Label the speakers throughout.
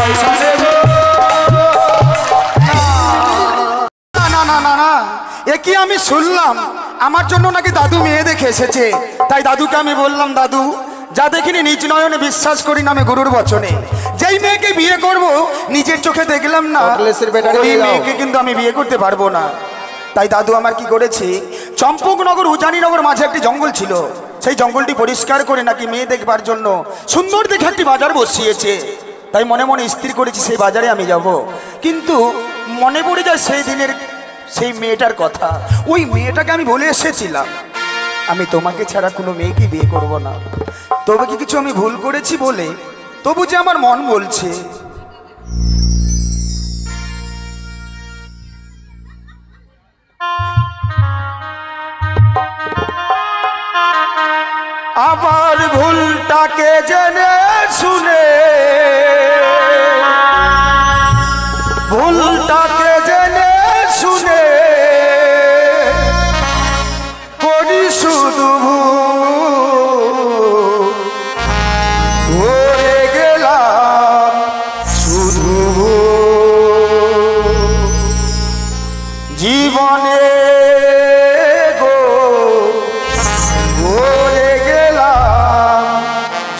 Speaker 1: পয়সা দেব না না না না না এ কি আমি শুনলাম আমার জন্য নাকি দাদু মেয়ে দেখে এসেছে তাই দাদুকে আমি বললাম দাদু যা দেখিনি নিজ নয়নে বিশ্বাস করি না আমি গুরুর বচনে যেই মেয়েকে বিয়ে করব নিজের চোখে দেখলাম না ওই মেয়েকে কিন্তু আমি বিয়ে করতে পারবো না তাই দাদু আমার কি করেছে চম্পকনগর উজানিনগর মাঝে একটি জঙ্গল ছিল সেই জঙ্গলটি পরিষ্কার করে নাকি মেয়ে দেখবার জন্য সুন্দর দেখে একটি বাজার বসিয়েছে তাই মনে মনে স্থির করেছি সেই বাজারে আমি যাব কিন্তু মনে পড়ে যায় সেই দিনের সেই মেয়েটার কথা ওই মেয়েটাকে আমি বলে এসেছিলাম আমি তোমাকে ছাড়া কোনো মেয়েকে বিয়ে করব না তবে কি কিছু আমি ভুল করেছি বলে তবু যে আমার মন বলছে আমার ভুলটাকে জেনে শুনে ভুলটাকে জেনে শুনে করি শুধু হয়ে গেলাম শুধু জীবনে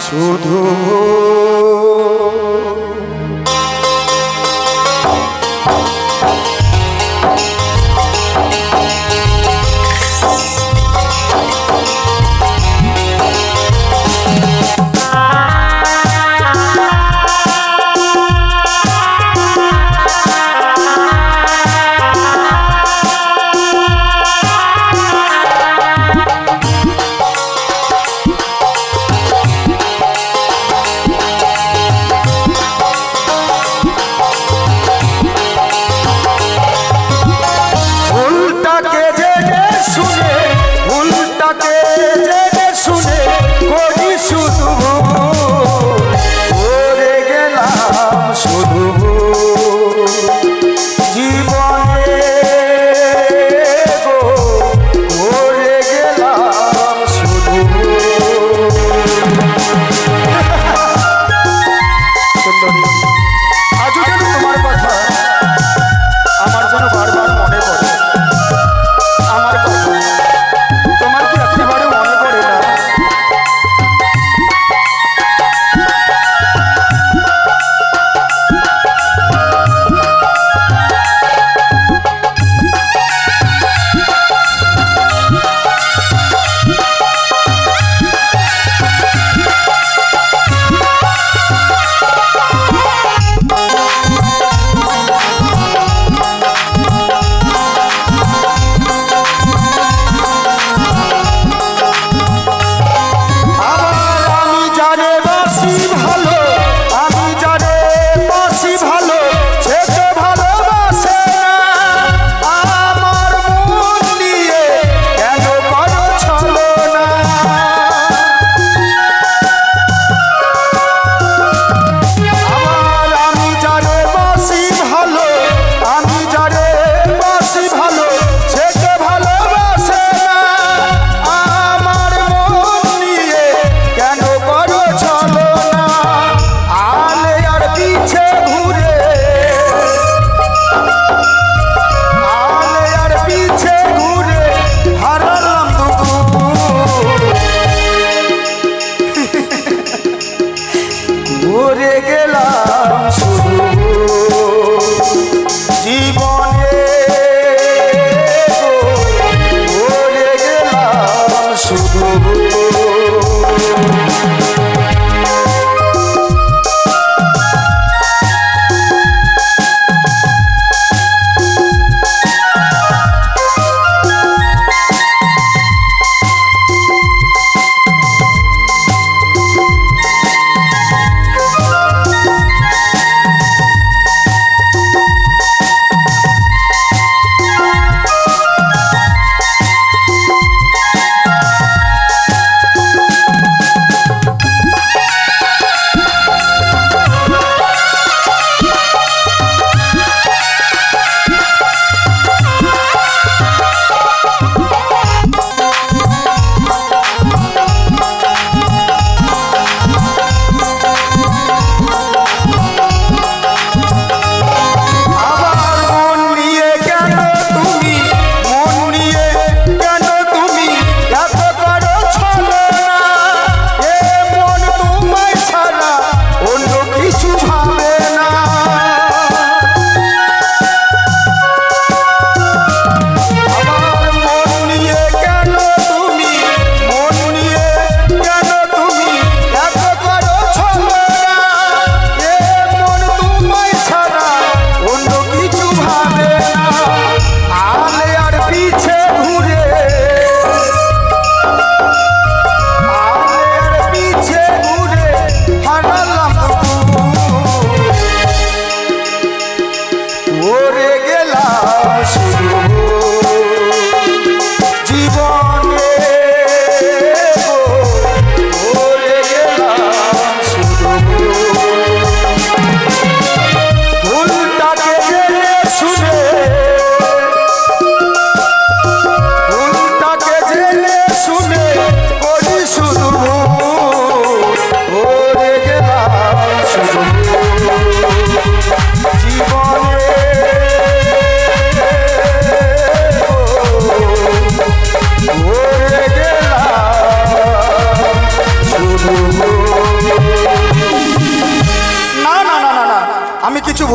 Speaker 1: শুধু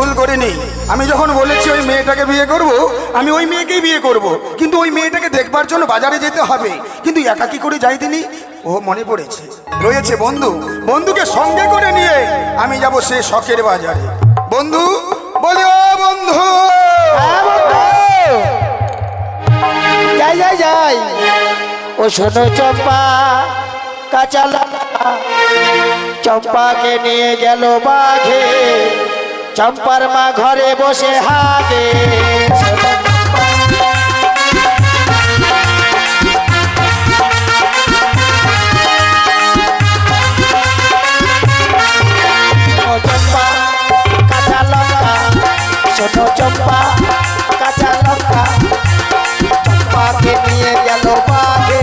Speaker 1: ভুল করিনি। আমি যখন বলেছি ওই মেয়েটাকে বিয়ে করব, আমি ওই মেয়েকেই বিয়ে করব, কিন্তু ওই মেয়েটাকে দেখবার জন্য বাজারে যেতে হবে। কিন্তু একা কি করে যাই দিনি? ও মনে পড়েছে, রয়েছে বন্ধু, বন্ধুকে সঙ্গে করে নিয়ে আমি যাব সে শখের বাজারে। বন্ধু বলে, ও বন্ধু।
Speaker 2: যাই যাই যাই। ও শোনো চম্পা, কাঁচা লঙ্কা চম্পাকে নিয়ে গেল বাঘে, চম্পার মা ঘরে বসে হাগে। চম্পা কাঁচা লঙ্কা, শোনো চম্পা কাঁচা লঙ্কা চম্পাকে নিয়ে গেল বাঘে,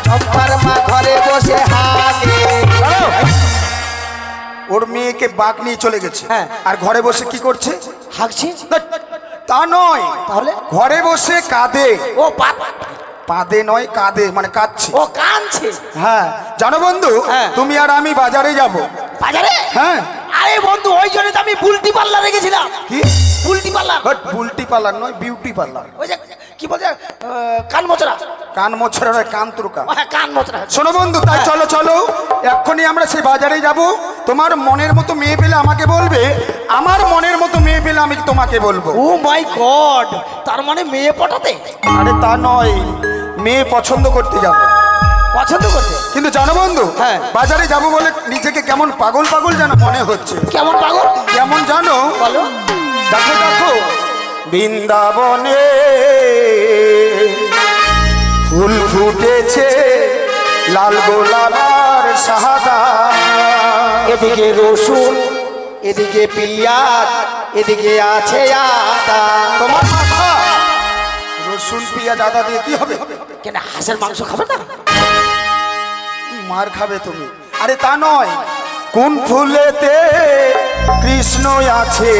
Speaker 2: চম্পার মা ঘরে বসে হাগে।
Speaker 1: ওর মেয়েকে বাঘ নিয়ে চলে গেছে,
Speaker 2: হ্যাঁ।
Speaker 1: আর ঘরে বসে কি করছে?
Speaker 2: হাগছে?
Speaker 1: তা নয়,
Speaker 2: তাহলে
Speaker 1: ঘরে বসে কাঁদে।
Speaker 2: ও
Speaker 1: পাদে নয়, কাঁদে, মানে কাঁদছে।
Speaker 2: ও কাঁদছে।
Speaker 1: হ্যাঁ জানো বন্ধু,
Speaker 2: হ্যাঁ।
Speaker 1: তুমি আর আমি বাজারে যাব।
Speaker 2: বাজারে?
Speaker 1: হ্যাঁ।
Speaker 2: আরে বন্ধু, ওই জন্য তো আমি বুলটি পার্লারে গেছিলাম।
Speaker 1: কি
Speaker 2: Bulti parlour?
Speaker 1: But Bulti parlour নয়, বিউটি পার্লার।
Speaker 2: ওই যে কি বলছে, কান মোচড়া।
Speaker 1: কান মোছরা নয়, কান তুরকা।
Speaker 2: হ্যাঁ, কান মোচড়া।
Speaker 1: শোনো বন্ধু, তাই চলো চলো, এক্ষুনি আমরা সেই বাজারে যাব। তোমার মনের মতো মেয়ে পেলে আমাকে বলবে, আমার মনের মতো মেয়ে পেলে আমি তোমাকে বলবো।
Speaker 2: ও মাই গড, তার মানে মেয়ে পটাতে?
Speaker 1: আরে তা নয়, মেয়ে পছন্দ করতে যাব।
Speaker 2: পছন্দ করতে?
Speaker 1: কিন্তু জানো বন্ধু,
Speaker 2: হ্যাঁ।
Speaker 1: বাজারে যাব বলে নিজেকে কেমন পাগল পাগল যেন মনে হচ্ছে।
Speaker 2: কেমন পাগল?
Speaker 1: কেমন জানো?
Speaker 2: বলো।
Speaker 1: দেখো দেখো, বৃন্দাবনে ফুল ফুটেছে, লাল গোলাপ আর সাদা।
Speaker 2: এদিকে রসুন, এদিকে পিঁয়াজ, এদিকে আছে আদা।
Speaker 1: তোমার মাথা রসুন পেঁয়াজ আদা দিয়ে কি হবে?
Speaker 2: কেন, হাঁসের মাংস খাবে না?
Speaker 1: মার খাবে তুমি। আরে তা নয়, কোন ফুলেতে কৃষ্ণ আছে,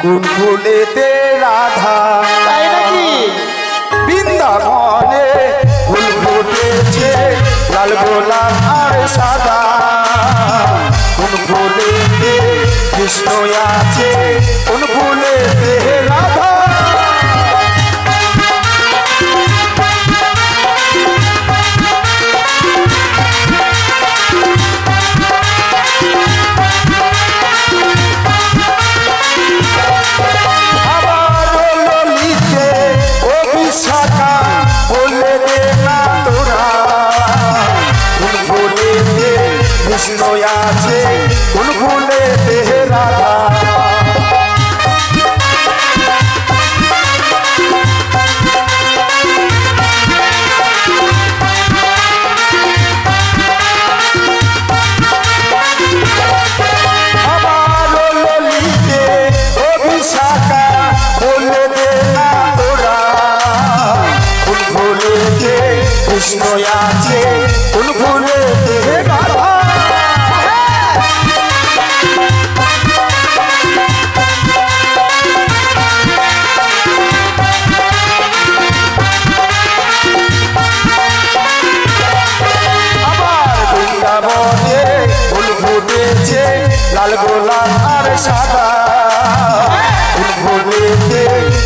Speaker 1: কোন ফুলেতে রাধা।
Speaker 2: তাই নাকি?
Speaker 1: বৃন্দাবনে ফুল ফুটেছে, লাল গোলাপ আর সাদা। কোন ফুলেতে কৃষ্ণ আছে, কোন ফুলেতে রাধা। কৃষ্ণ আছে, কোন ফুলে রাধা। আমার ললিতে অভিশাখা বলে দে না তোরা, কোন ফুলেতে কৃষ্ণ আছে, কোন ফুলেতে রাধা। লাল গোলাপ আর সাদা, কোন ফুলেতে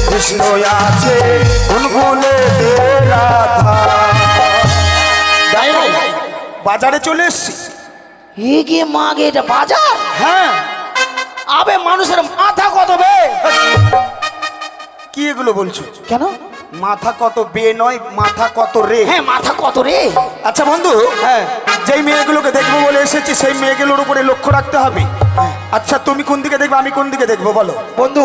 Speaker 1: কৃষ্ণ আছে, কোন ফুলেতে রাধা। বাজারে চলে এসছি।
Speaker 2: এগিয়ে মাগে, এটা বাজার?
Speaker 1: হ্যাঁ।
Speaker 2: আবে মানুষের মাথা কত বে?
Speaker 1: কি এগুলো বলছো?
Speaker 2: কেন
Speaker 1: মাথা কত বে নয়, মাথা কত রে।
Speaker 2: হ্যাঁ, মাথা কত রে।
Speaker 1: আচ্ছা বন্ধু,
Speaker 2: হ্যাঁ,
Speaker 1: যেই মেয়েগুলোকে দেখবো বলে এসেছি সেই মেয়েগুলোর উপরে লক্ষ্য রাখতে হবে। আচ্ছা তুমি কোন দিকে দেখবে, আমি কোন দিকে দেখবো বলো?
Speaker 2: বন্ধু,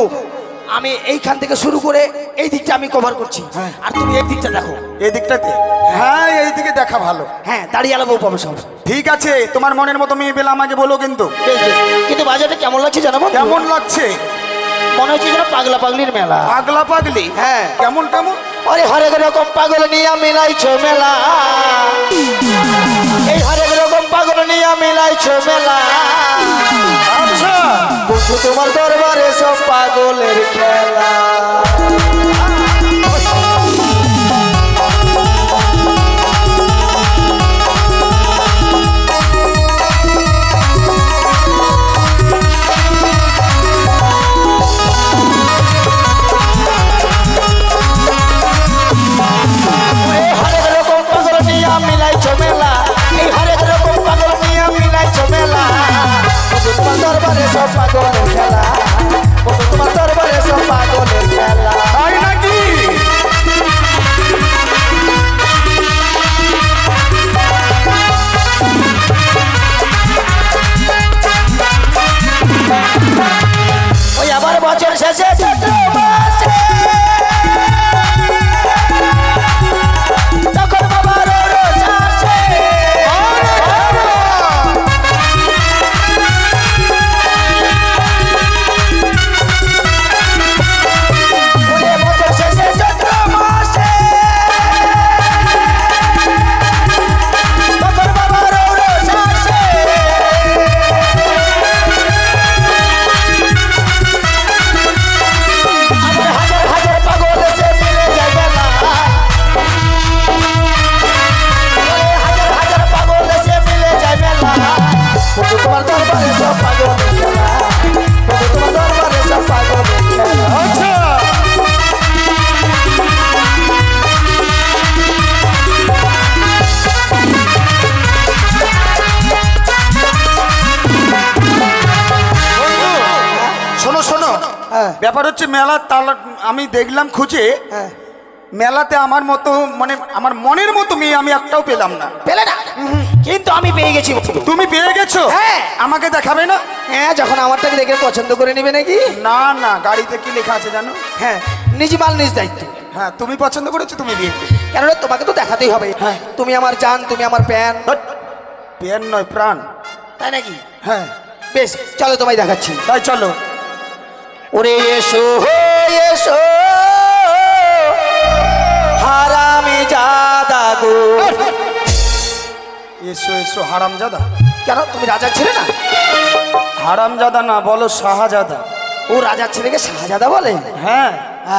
Speaker 2: আমি এইখান থেকে শুরু করে এই দিকটা আমি কভার করছি, আর তুমি এই দিকটা দেখো।
Speaker 1: এই দিকটাতে? হ্যাঁ, এই দিকে দেখা ভালো।
Speaker 2: হ্যাঁ, দাঁড়িয়ে আলো বউ পাবো সব।
Speaker 1: ঠিক আছে, তোমার মনের মতো মেয়ে পেলে আমাকে বলো কিন্তু।
Speaker 2: বেশ বেশ। কিন্তু বাজারটা কেমন লাগছে জানো?
Speaker 1: কেমন লাগছে?
Speaker 2: মনে হচ্ছে যেন পাগলা পাগলির মেলা।
Speaker 1: পাগলা পাগলি?
Speaker 2: হ্যাঁ।
Speaker 1: কেমন কেমন?
Speaker 2: আরে হরেক রকম পাগল নিয়ে মিলাইছো মেলা, এই হরেক রকম পাগল নিয়ে মিলাইছো মেলা।
Speaker 1: আচ্ছা
Speaker 2: বন্ধু, তোমার দরবারে সব পাগলের খেলা। হ্যাঁ।
Speaker 1: ব্যাপার হচ্ছে মেলা তালা আমি দেখলাম খুঁজে,
Speaker 2: হ্যাঁ
Speaker 1: মেলাতে আমার মতো মানে আমার মনের মতো মেয়ে আমি একটাও পেলাম না।
Speaker 2: পেলে না, কিন্তু আমি পেয়ে গেছি বন্ধু।
Speaker 1: তুমি পেয়ে গেছো?
Speaker 2: হ্যাঁ।
Speaker 1: আমাকে দেখাবে না?
Speaker 2: হ্যাঁ, যখন আমারটাকে দেখে পছন্দ করে নেবে নাকি?
Speaker 1: না না, গাড়িতে কি লেখা আছে জানো?
Speaker 2: হ্যাঁ, নিজ মাল নিজ দায়িত্ব।
Speaker 1: হ্যাঁ, তুমি পছন্দ করেছো, তুমি বিয়ে করো।
Speaker 2: কেননা তোমাকে তো দেখাতেই হবে।
Speaker 1: হ্যাঁ।
Speaker 2: তুমি আমার জান, তুমি আমার প্যান।
Speaker 1: পেন নয়, প্রাণ।
Speaker 2: তাই নাকি?
Speaker 1: হ্যাঁ,
Speaker 2: বেশ, চলো তোমায় দেখাচ্ছি।
Speaker 1: তাই চলো।
Speaker 2: ওরে এসো এসো হারামি জাদা গো।
Speaker 1: এসো এসো হারামজাদা।
Speaker 2: কেন, তুমি রাজার ছেলে না?
Speaker 1: হারামজাদা না, বলো শাহজাদা।
Speaker 2: ও রাজার ছেলেকে শাহজাদা বলে?
Speaker 1: হ্যাঁ।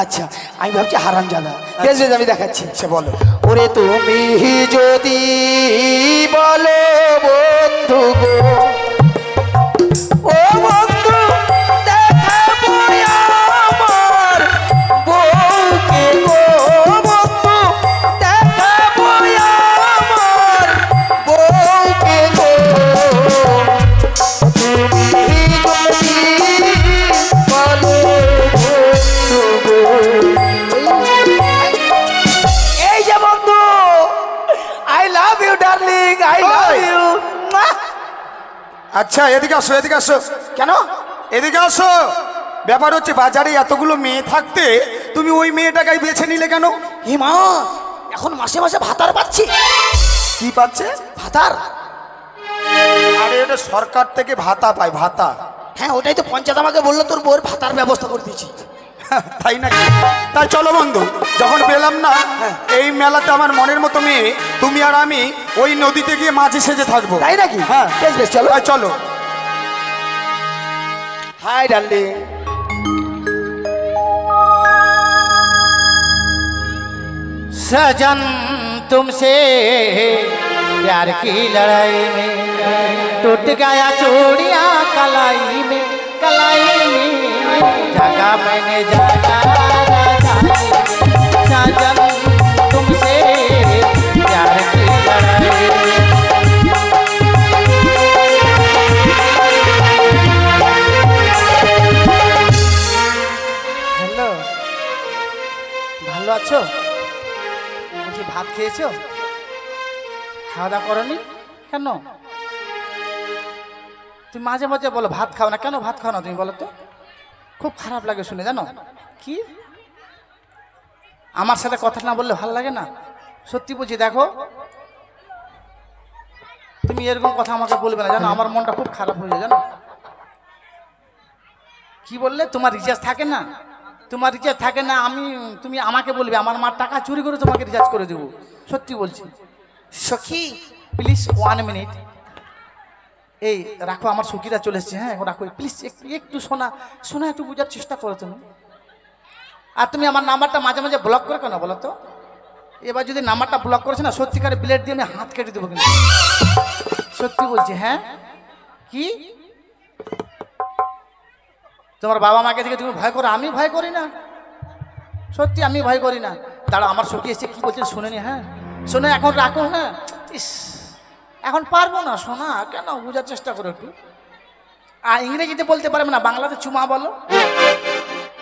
Speaker 2: আচ্ছা, আমি ভাবছি হারামজাদা। বেশ বেশ, আমি দেখাচ্ছি।
Speaker 1: আচ্ছা বলো।
Speaker 2: ওরে তুমি যদি বলো বন্ধু গো, ও বন্ধু দেখাবো আমার বউকে গো, বন্ধু দেখাবো আমার বউকে গো। তুমি যদি বলো বন্ধু গো। এই যে বন্ধু, I love you darling, I love you.
Speaker 1: আচ্ছা এদিকে আসো, এদিকে আসো।
Speaker 2: কেন?
Speaker 1: এদিকে আসো। ব্যাপার হচ্ছে বাজারে এতগুলো মেয়ে থাকতে তুমি ওই মেয়েটাকে বেছে নিলে কেন?
Speaker 2: হে মা, এখন মাসে মাসে ভাতার পাচ্ছি।
Speaker 1: কি পাচ্ছে?
Speaker 2: ভাতার?
Speaker 1: আরে এটা সরকার থেকে ভাতা পায়, ভাতা।
Speaker 2: হ্যাঁ, ওটাই তো পঞ্চায়েত আমাকে বললো তোর বউর ভাতার ব্যবস্থা করে দিয়েছি।
Speaker 1: তাই নাকি? তাই চলো বন্ধু, যখন পেলাম না এই মেলাতে আমার মনের মতো মেয়ে, তুমি আর আমি ওই নদীতে গিয়ে মাঝি সেজে থাকবো।
Speaker 2: তাই নাকি?
Speaker 1: হ্যাঁ
Speaker 2: বেশ বেশ, চলো।
Speaker 1: তাই চলো।
Speaker 2: Hi darling.
Speaker 3: सजन तुमसे प्यार की लड़ाई में टूट गया चूड़ियां कलाई में, कलाई में जगा मैंने जगा सजन तुमसे प्यार की लड़ाई में। হ্যালো, ভালো আছো? বলছি ভাত খেয়েছো? খাওয়া দাওয়া করনি কেন? তুমি মাঝে মাঝে বলো ভাত খাও না, কেন ভাত খাও না তুমি বলো তো? খুব খারাপ লাগে শুনে, জানো কি? আমার সাথে কথা না বললে ভালো লাগে না, সত্যি বলছি। দেখো, তুমি এরকম কথা আমাকে বলবে না, জানো আমার মনটা খুব খারাপ হয়ে যায়, জানো। কি বললে? তোমার রিচার্জ থাকে না? তোমার রিচার্জ থাকে না, তুমি আমাকে বলবে আমার মার টাকা চুরি করে তোমাকে রিচার্জ করে দেবো, সত্যি বলছি।
Speaker 2: সখী
Speaker 3: প্লিজ 1 মিনিট, এই রাখো, আমার সখীরা চলে এসছে। হ্যাঁ রাখো প্লিজ, একটু একটু শোনা শোনা, একটু বোঝার চেষ্টা করো তুমি। আর তুমি আমার নাম্বারটা মাঝে মাঝে ব্লক করে কেন বলো তো? এবার যদি নাম্বারটা ব্লক করেছে না, সত্যিকারে ব্লেড দিয়ে আমি হাত কেটে দেবো কিন্তু, সত্যি বলছি। হ্যাঁ কি তোমার বাবা মাকে দেখে তুমি ভয় করো? আমি ভয় করি না, সত্যি আমি ভয় করি না। দাঁড়া, আমার সখী এসে কি বলছে শুনে নি। হ্যাঁ শোনো, এখন রাখো। হ্যাঁ ইস, এখন পারবো না শোনা, কেন বোঝার চেষ্টা করো একটু। আর ইংরেজিতে বলতে পারবে না, বাংলাতে চুমা বলো।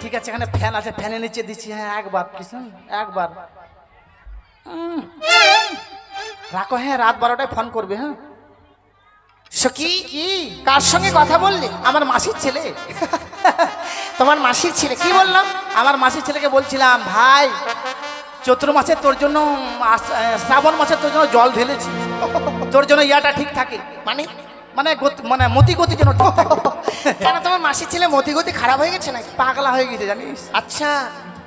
Speaker 3: ঠিক আছে, এখানে ফ্যান আছে, ফ্যানের নিচে দিচ্ছি। হ্যাঁ একবার প্লিজ, একবার রাখো। হ্যাঁ রাত 12টায় ফোন করবে। হ্যাঁ
Speaker 2: সখী,
Speaker 3: কি
Speaker 2: কার সঙ্গে কথা বললে?
Speaker 3: আমার মাসির ছেলে।
Speaker 2: তোমার মাসির ছেলে? কি বললাম?
Speaker 3: আমার মাসির ছেলেকে বলছিলাম, ভাই চৈত্র মাসে তোর জন্য, শ্রাবণ মাসে তোর জন্য জল ঢেলেছি, তোর জন্য ইয়াটা ঠিক থাকে,
Speaker 2: মানে
Speaker 3: মানে মানে মতি গতি যেন ঠিক থাকে।
Speaker 2: কেন, তোমার মাসির ছেলে মতিগতি খারাপ হয়ে গেছে নাকি?
Speaker 3: পাগলা হয়ে গেছে জানিস।
Speaker 2: আচ্ছা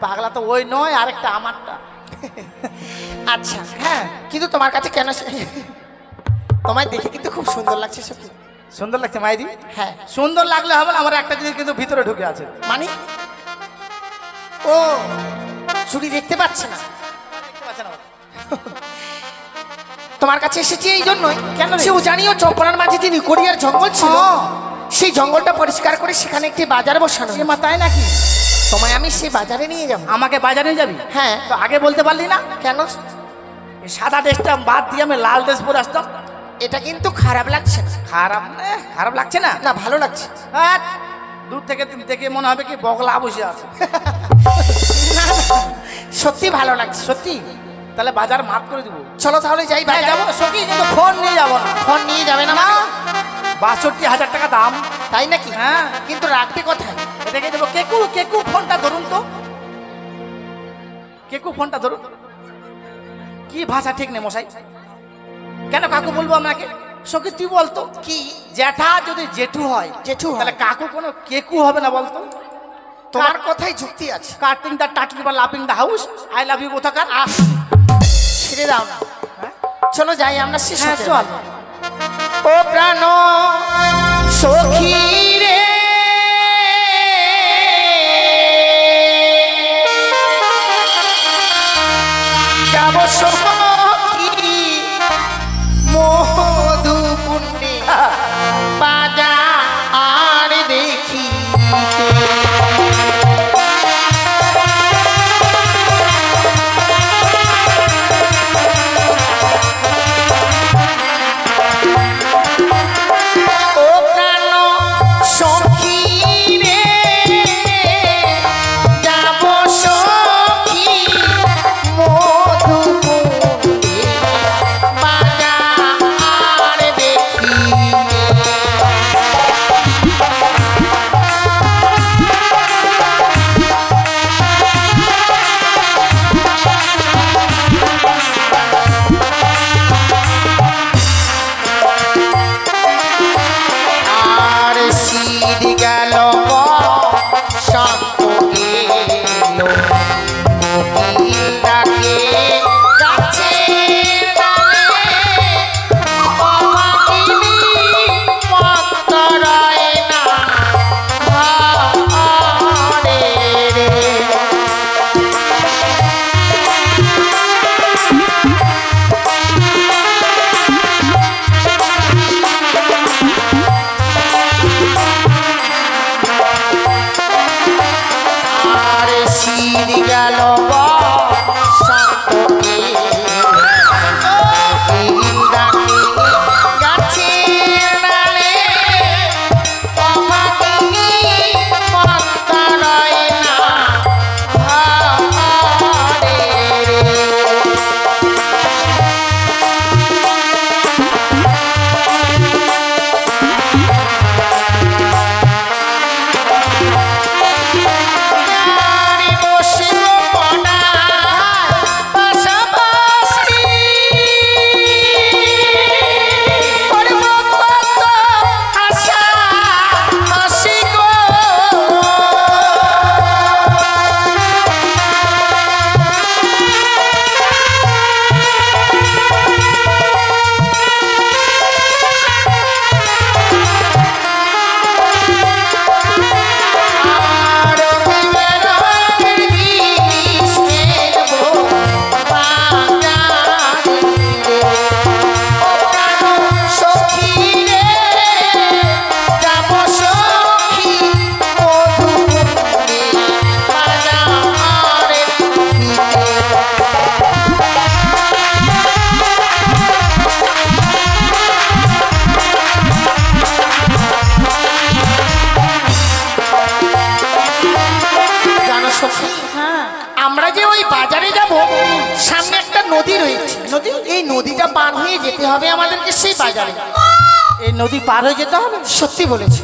Speaker 3: পাগলা তো ওই নয়, আরেকটা আমারটা।
Speaker 2: আচ্ছা,
Speaker 3: হ্যাঁ
Speaker 2: কিন্তু তোমার কাছে কেন তোমায় দেখে কিন্তু খুব সুন্দর লাগছে সখী।
Speaker 3: সুন্দর লাগছে মাইরি?
Speaker 2: হ্যাঁ।
Speaker 3: সুন্দর লাগলে হবে না, আমার একটা জিনিস কিন্তু ভিতরে ঢুকে আছে।
Speaker 2: মানে? ও চুরি দেখতে পাচ্ছে না?
Speaker 3: দেখতে পাচ্ছে না?
Speaker 2: তোমার কাছে এসেছি এই জন্যই।
Speaker 3: কেন রে?
Speaker 2: সেও জানিও চম্পরার মাঝে যে নিকোরিয়ার জঙ্গল ছিল, সেই জঙ্গলটা পরিষ্কার করে সেখানে একটি বাজার বসানো।
Speaker 3: এ মা, তাই নাকি?
Speaker 2: তোমায় আমি সেই বাজারে নিয়ে যাবো।
Speaker 3: আমাকে বাজারে নিয়ে যাবি?
Speaker 2: হ্যাঁ।
Speaker 3: তো আগে বলতে পারলি না
Speaker 2: কেন?
Speaker 3: এই সাদা ড্রেসটা বাদ দিয়ে আমি লাল ড্রেস পরে আসতাম।
Speaker 2: এটা কিন্তু খারাপ লাগছে না।
Speaker 3: খারাপ খারাপ লাগছে না?
Speaker 2: না, ভালো লাগছে।
Speaker 3: হ্যাঁ, দূর থেকে দেখে মনে হবে কি বগলা বসে আছে।
Speaker 2: সত্যি ভালো লাগছে।
Speaker 3: সত্যি? তাহলে বাজার মাপ করে দেবো।
Speaker 2: চলো তাহলে যাই
Speaker 3: হ্যাঁ,
Speaker 2: বাজারে।
Speaker 3: যাবো সখী, কিন্তু ফোন নিয়ে যাবো না।
Speaker 2: ফোন নিয়ে যাবে না?
Speaker 3: না,
Speaker 2: মানে?
Speaker 3: ৬২,০০০ টাকা দাম।
Speaker 2: তাই নাকি?
Speaker 3: হ্যাঁ।
Speaker 2: কিন্তু রাখবে কোথায়?
Speaker 3: দেখে দেবো। কেকু কেকু ফোনটা ধরুন তো, কেকু ফোনটা ধরুন। কি ভাষা ঠিক নেই মশাই। কেন কাকু বলবো আপনাকে? সখী তুই বলতো
Speaker 2: কি?
Speaker 3: জ্যাঠা যদি জেঠু হয়,
Speaker 2: জেঠু হয়।
Speaker 3: তাহলে কাকু কোনো কেকু হবে না বলতো?
Speaker 2: তোমার কথাই যুক্তি আছে।
Speaker 3: কাটিং দা টাটিং বা loving the house, I love you কোথাকার।
Speaker 2: ছেড়ে দাও না। চলো যাই আমরা শেষ
Speaker 3: হ্যাঁ,
Speaker 2: হতে।
Speaker 3: চল।
Speaker 2: ও প্রাণ সখী রে, যাব সখী মধুপুণ্যে বাজার দেখি। ও প্রাণ সখী রে, যাব সখী মধুপুণ্যে বাজার দেখি। আর শীত গেল শান্ত গেল, কোকিল ডাকে গাছের ডালে, অভাগিনী মন্তরায় না ঘরে রে। আর শীত গেল শান্ত গেল, কোকিল ডাকে গাছের ডালে, অভাগিনী মন্তরায় না ঘরে রে। আরে বসিব পড়ার পাশাপাশি, করব কত আশা হাসি গো। আর বিবেরণের জিনিস কিনব বাজারে রে। ও প্রাণ সখী রে, যাব সখী মধুপুণ্যে বাজারে জানো সখী,
Speaker 3: হ্যাঁ,
Speaker 2: আমরা যে ওই বাজারে যাব, সামনে একটা নদী রয়েছে। নদী, এই নদীটা পার হয়ে যেতে হবে আমাদেরকে সেই বাজারে।
Speaker 3: এই নদী পার হয়ে যেতে হবে।
Speaker 2: সত্যি বলেছি।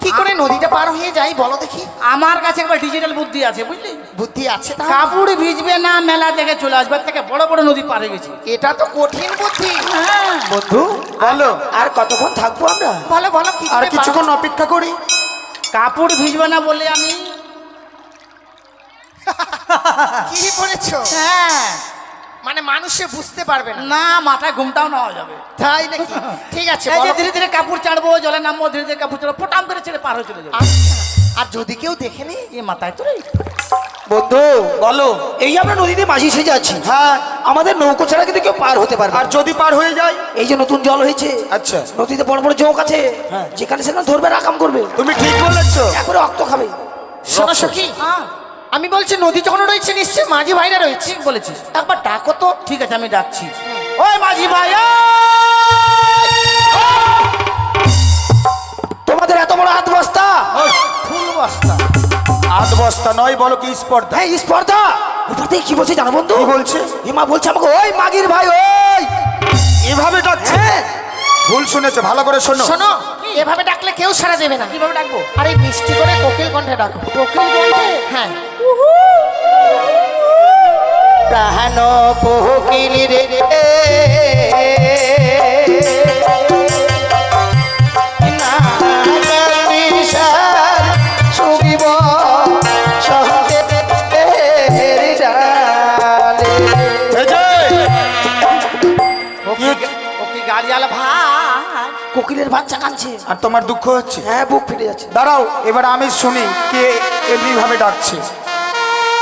Speaker 2: কি করে নদীটা পার হয়ে যাই বলো দেখি?
Speaker 3: আমার কাছে একবার ডিজিটাল বুদ্ধি আছে, বুঝলি?
Speaker 2: বুদ্ধি আছে তাহলে?
Speaker 3: কাপড় ভিজবে না, মেলা দেখে চলে আসবে, থেকে বড় বড় নদী পার হয়ে গেছে।
Speaker 2: এটা তো কঠিন বুদ্ধি।
Speaker 3: হ্যাঁ,
Speaker 1: বন্ধু বলো,
Speaker 2: আর কতক্ষণ থাকবো আমরা? বলো বলো, কি
Speaker 1: আর
Speaker 2: করে
Speaker 1: কিছুক্ষণ অপেক্ষা করি।
Speaker 3: কাপড় ভিজবে না বলে আমি
Speaker 2: পারবো? কি বলেছো?
Speaker 3: হ্যাঁ,
Speaker 2: মানে মানুষে বুঝতে পারবে না।
Speaker 3: না, মাথায় ঘুমটাও নেওয়া যাবে।
Speaker 2: তাই নাকি? ঠিক আছে
Speaker 3: এই যে
Speaker 2: বলো।
Speaker 3: ধীরে ধীরে কাপড় চাড়বো, জলে নামবো, ধীরে ধীরে কাপড় চাড়বো, ফোটাম করে ছেড়ে পার হয়ে চলে যাবে।
Speaker 2: আচ্ছা, আর যদি কেউ দেখে নি?
Speaker 3: এ মাথায় তো রে।
Speaker 1: বন্ধু বলো।
Speaker 2: এই যে আমরা নদীতে মাঝি সেজে আছি,
Speaker 1: হ্যাঁ,
Speaker 2: আমাদের নৌকো ছাড়া কিন্তু কেউ পার হতে পারবে
Speaker 1: আর যদি পার হয়ে যায়?
Speaker 2: এই যে নতুন জল হয়েছে,
Speaker 1: আচ্ছা,
Speaker 2: নদীতে বড় বড় জোক আছে, যেখানে সেখানে ধরবে, রাকাম করবে,
Speaker 1: তুমি ঠিক বলেছো।
Speaker 2: একবারে রক্ত খাবে। শোনো সখী,
Speaker 3: হ্যাঁ,
Speaker 2: আমি বলছি নদী যখন রয়েছে নিশ্চয়ই মাঝি ভাইরা রয়েছে।
Speaker 3: ঠিক বলেছিস।
Speaker 2: একবার ডাকো তো।
Speaker 3: ঠিক আছে, আমি ডাকছি। ওই মাঝি ভাই,
Speaker 2: তোমাদের এত বড় হাত বস্তা,
Speaker 3: ফুল বস্তা।
Speaker 1: 8 বস্তা নয়, বলো কি স্পর্ধা?
Speaker 4: হ্যাঁ স্পর্ধা। ওপর থেকে কি বলছে জানো বন্ধু?
Speaker 1: কি বলছে?
Speaker 4: হিমা বলছে আমাকে, ওই মাগির ভাই ওই।
Speaker 1: এভাবে ডাকছে?
Speaker 4: হ্যাঁ।
Speaker 1: ভুল শুনেছে, ভালো করে শোনো।
Speaker 2: শোনো, এভাবে ডাকলে কেউ সাড়া দেবে না।
Speaker 3: কিভাবে ডাকবো?
Speaker 2: আরে মিষ্টি করে কোকিল কণ্ঠে ডাকো।
Speaker 3: কোকিল কণ্ঠে?
Speaker 2: হ্যাঁ।
Speaker 3: প্রাণ কোকিল রে না গালিসার সুগিব সন্দেহের ডালে।
Speaker 1: এই যে,
Speaker 3: ও কি গাড়িওয়ালা ভাই?
Speaker 4: কোকিলের বাচ্চা কাঁদছে।
Speaker 1: আর তোমার দুঃখ হচ্ছে?
Speaker 4: হ্যাঁ বুক ফেটে যাচ্ছে।
Speaker 1: দাঁড়াও, এবার আমি শুনি কে এমনি ভাবে ডাকছে।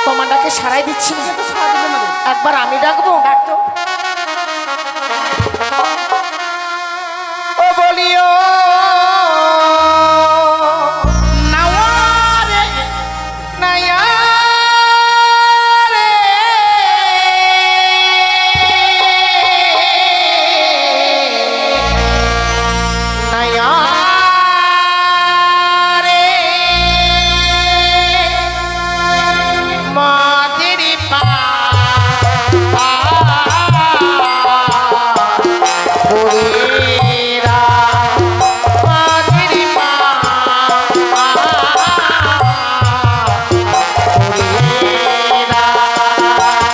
Speaker 2: তোমার ডাকে সাড়াই দিচ্ছি না। একবার আমি ডাকবো।
Speaker 3: ডাকতো।
Speaker 2: ও বলিও নাওয়ারে নায়ারে নায়ারে মাদেরি পা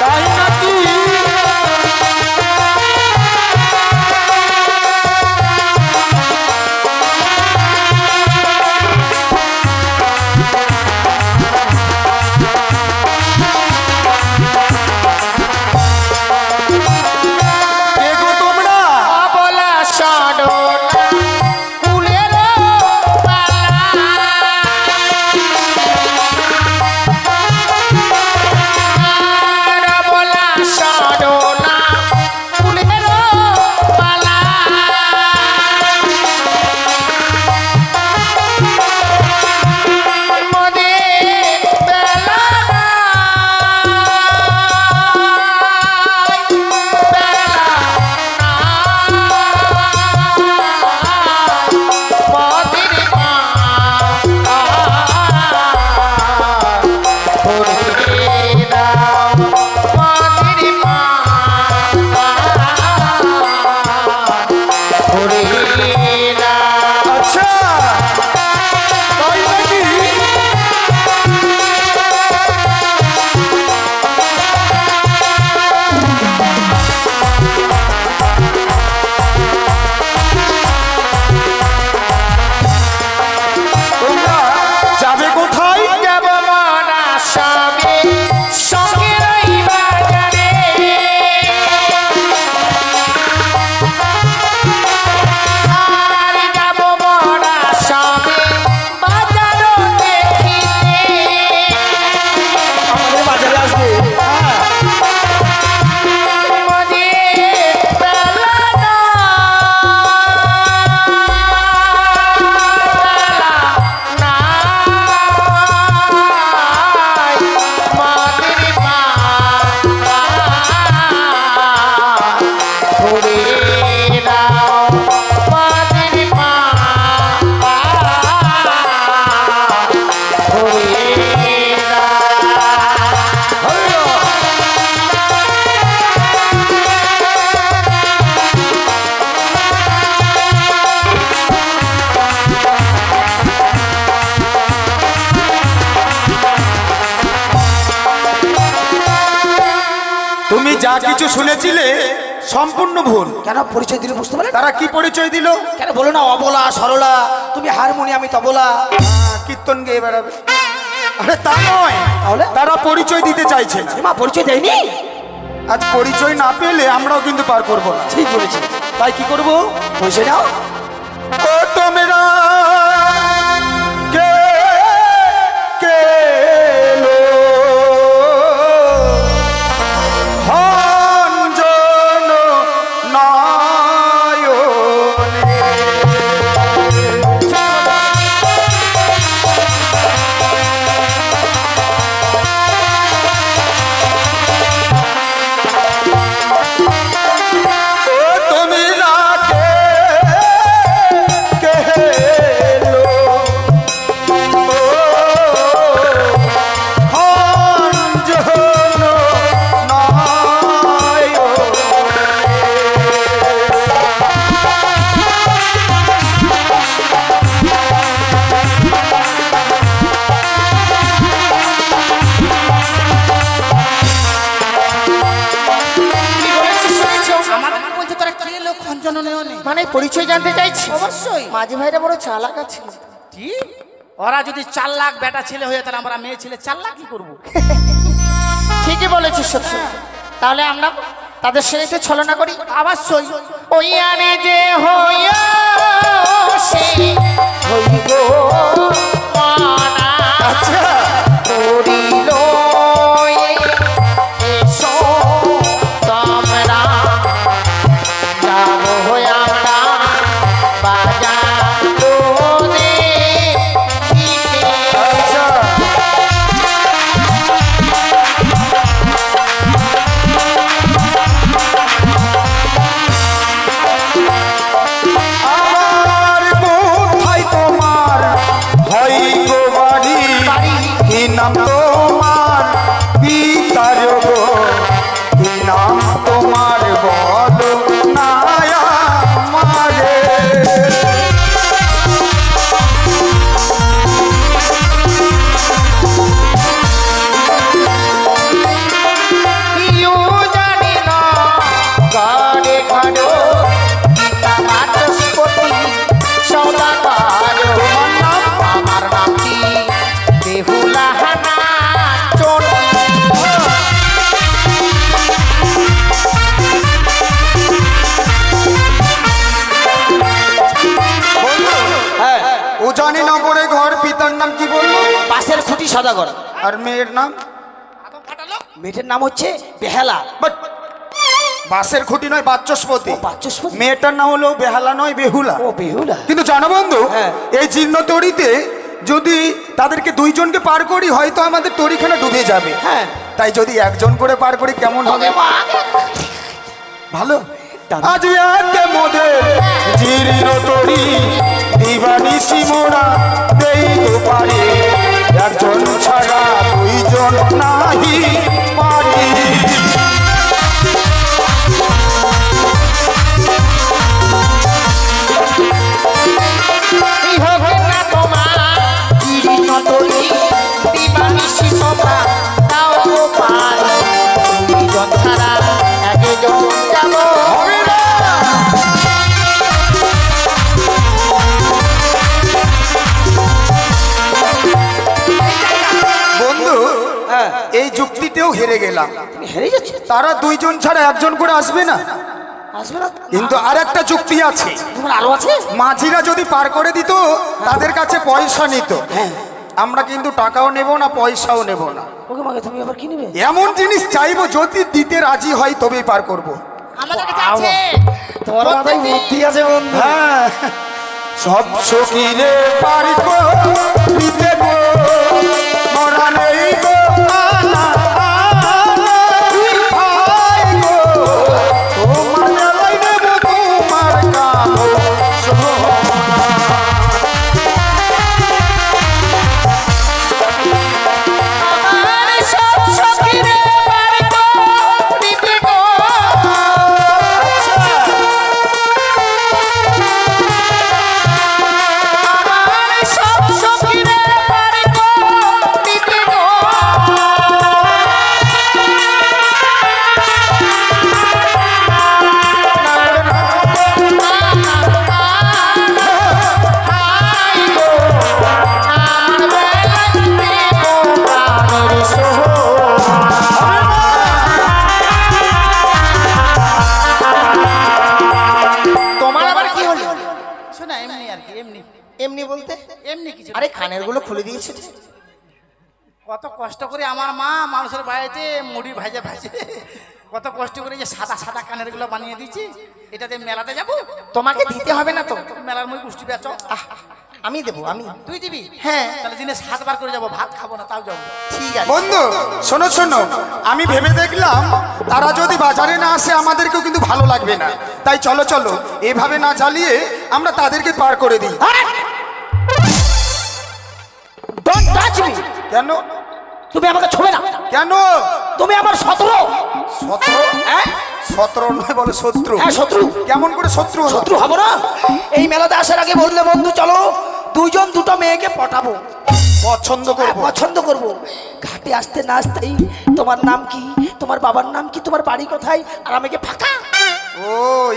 Speaker 1: তাই নাকি? কে গো তোমরা?
Speaker 2: অবলা সডনা কুলের পালা আর অবলা সডনা কুলের পালা মনে বেলা
Speaker 1: আচ্ছা, তাই নাকি? তোমরা যাবে কোথায়?
Speaker 2: যাব মনা সবে সঙ্গে রইবা জানে আর যাব মনা সবে বাজারও দেখিতে
Speaker 4: আমাদের বাজারে আসবে।
Speaker 2: মনে বেলা না মাদির পা ঘুরে দাও মাদির পা ঘুরে
Speaker 1: তুমি যা কিছু শুনেছিলে সম্পূর্ণ ভুল।
Speaker 4: কেন পরিচয় দিলে বুঝতে পারলে?
Speaker 1: তারা কি পরিচয় দিল?
Speaker 4: কেন বলো না, অবলা সরলা, তুমি হারমোনিয়াম আমি তবলা।
Speaker 1: কীর্তন গেয়ে বেড়াবে। আরে তা নয়,
Speaker 4: তাহলে?
Speaker 1: তারা পরিচয় দিতে চাইছে না।
Speaker 4: হিমা পরিচয় দেয়নি?
Speaker 1: আজ পরিচয় না পেলে আমরাও কিন্তু পার করবো না।
Speaker 4: ঠিক বলেছে।
Speaker 1: তাই কি করব?
Speaker 4: পরিচয় নাও।
Speaker 1: ও তোমরা কে কে লো হঞ্জন নয়নে। ও তোমরা কে কে
Speaker 3: শুনিও নি।
Speaker 2: মানে পরিচয় জানতে চাইছি?
Speaker 3: অবশ্যই।
Speaker 2: মাঝি ভাইরা বড় চালাক আছে।
Speaker 3: কি ওরা যদি 4 লাখ বেটা ছেলে হয়ে তাহলে আমরা মেয়ে ছেলে 4 লাখ কি করবো?
Speaker 2: ঠিকই বলেছিস সত্যি। তাহলে আমরা তাদের সঙ্গে একটু ছলনা করি।
Speaker 3: অবশ্যই।
Speaker 2: ওই আনে যে হইয়া সে হইব মানা
Speaker 1: আচ্ছা
Speaker 2: করিল এসো তোমরা যাব আমরা বাজার দোনে
Speaker 1: আচ্ছা আমার কোথায় তোমার হয় গো বাড়ি কি নাম তোমার পিতার গো কি নাম তোমার বলো না আমারে
Speaker 2: কেউ জানে না ঘরে ঘরে পিতা বাচস্পতি সদাকার
Speaker 1: তোমার নাম
Speaker 2: আমার নাম কি বেহুলা হানা চটি
Speaker 1: হ্যাঁ উজানিনগরে ঘর পিতার নাম কি বললো
Speaker 4: পাশের খুঁটি সদাগর।
Speaker 1: আর মেয়ের নাম
Speaker 4: মেয়েটার নাম হচ্ছে বেহালা।
Speaker 1: বাট বাসের খুঁটি নয় বাচস্পতি
Speaker 4: বাচস্পতি।
Speaker 1: মেয়েটার নাম হলো বেহালা নয় বেহুলা
Speaker 4: ও বেহুলা।
Speaker 1: কিন্তু জানো বন্ধু
Speaker 4: হ্যাঁ।
Speaker 1: এই জীর্ণ তরিতে যদি তাদেরকে দুইজনকে পার করি হয়তো আমাদের তরিখানা ডুবে যাবে
Speaker 4: হ্যাঁ।
Speaker 1: তাই যদি একজন করে পার করি কেমন হবে ভালো আজ এতে মোদের জীর্ণ তরি দিবানিশি মোরা দেই তো পারি একজন ছাড়া দুইজন নাহি পারি
Speaker 2: এই হবে না তোমার জীর্ণ তরি দিবানিশি সভা তাও পারি দুইজন ছাড়া একজন যাব
Speaker 1: হবে না বন্ধু
Speaker 4: হ্যাঁ।
Speaker 1: এই যুক্তিতেও হেরে গেলাম
Speaker 4: তুমি হেরে যাচ্ছে।
Speaker 1: তারা দুইজন ছাড়া একজন করে আসবে না
Speaker 4: আসবে না।
Speaker 1: কিন্তু আর একটা যুক্তি আছে
Speaker 4: তোমার আরো আছে।
Speaker 1: মাঝিরা যদি পার করে দিত তাদের কাছে পয়সা নিত আমরা কিন্তু টাকাও নেব না পয়সাও নেব না
Speaker 4: ওকে মাকে তুমি আবার কি নেবে?
Speaker 1: এমন জিনিস চাইবো যদি দিতে রাজি হয় তবেই পার করব
Speaker 2: আমাদের কাছে আছে
Speaker 4: তোমার মাথায় বুদ্ধি আছে বন্ধু।
Speaker 1: হ্যাঁ সব সকিলে পার দিতে গো মরা নেই গো আনা আনা ভাই গো তোমার মেলায় নেব তোমার কালো
Speaker 2: আমার সব সখিরে পারিব দিতে গো আমার সব সখিরে পারিব দিতে গো হাই গো আমার বেলায় দেব প্রাণের তোমার আবার কি হলো?
Speaker 3: শোনা এমনি আর কি এমনি
Speaker 2: এমনি বলতে
Speaker 3: এমনি কিছু না।
Speaker 2: আরে কানের গুলো খুলে দিয়েছে
Speaker 3: কত কষ্ট করে আমার মা মানুষের বাড়িতে মুড়ি ভাজে ভাজে কত কষ্ট করে যে সাদা সাদা কানের গুলো বানিয়ে দিচ্ছি এটাতে মেলাতে যাবো
Speaker 2: তোমাকে দিতে হবে না তো
Speaker 3: মেলার মই পুষ্টি বেচ
Speaker 2: আমি দেবো আমি
Speaker 3: তুই দিবি
Speaker 2: হ্যাঁ
Speaker 3: তাহলে দিনে 7 বার করে যাবো ভাত খাবো না তাও যাবো
Speaker 2: ঠিক আছে
Speaker 1: বন্ধু শোনো শোনো আমি ভেবে দেখলাম তারা যদি বাজারে না আসে আমাদেরকেও কিন্তু ভালো লাগবে না তাই চলো চলো এভাবে না জ্বালিয়ে আমরা তাদেরকে পার করে দিই
Speaker 4: ডোন্ট টাচ মি।
Speaker 1: কেন
Speaker 4: তুমি আমাকে ছোবে না।
Speaker 1: কেন
Speaker 4: তুমি আমার শত্রু।
Speaker 1: 17
Speaker 4: হ্যাঁ
Speaker 1: 17 নয় বলে শত্রু
Speaker 4: হ্যাঁ শত্রু।
Speaker 1: কেমন করে শত্রু হলো?
Speaker 4: শত্রু হবো না। এই মেলাতে আসার আগে বললে বন্ধু চলো দুইজন দুটো মেয়েকে পটাবো,
Speaker 1: পছন্দ করব
Speaker 4: পছন্দ করব। ঘাটে আসতে না আসতেই তোমার নাম কি, তোমার বাবার নাম কি, তোমার বাড়ি কোথায়, আর আমাকে ফাঁকা।
Speaker 1: ও ও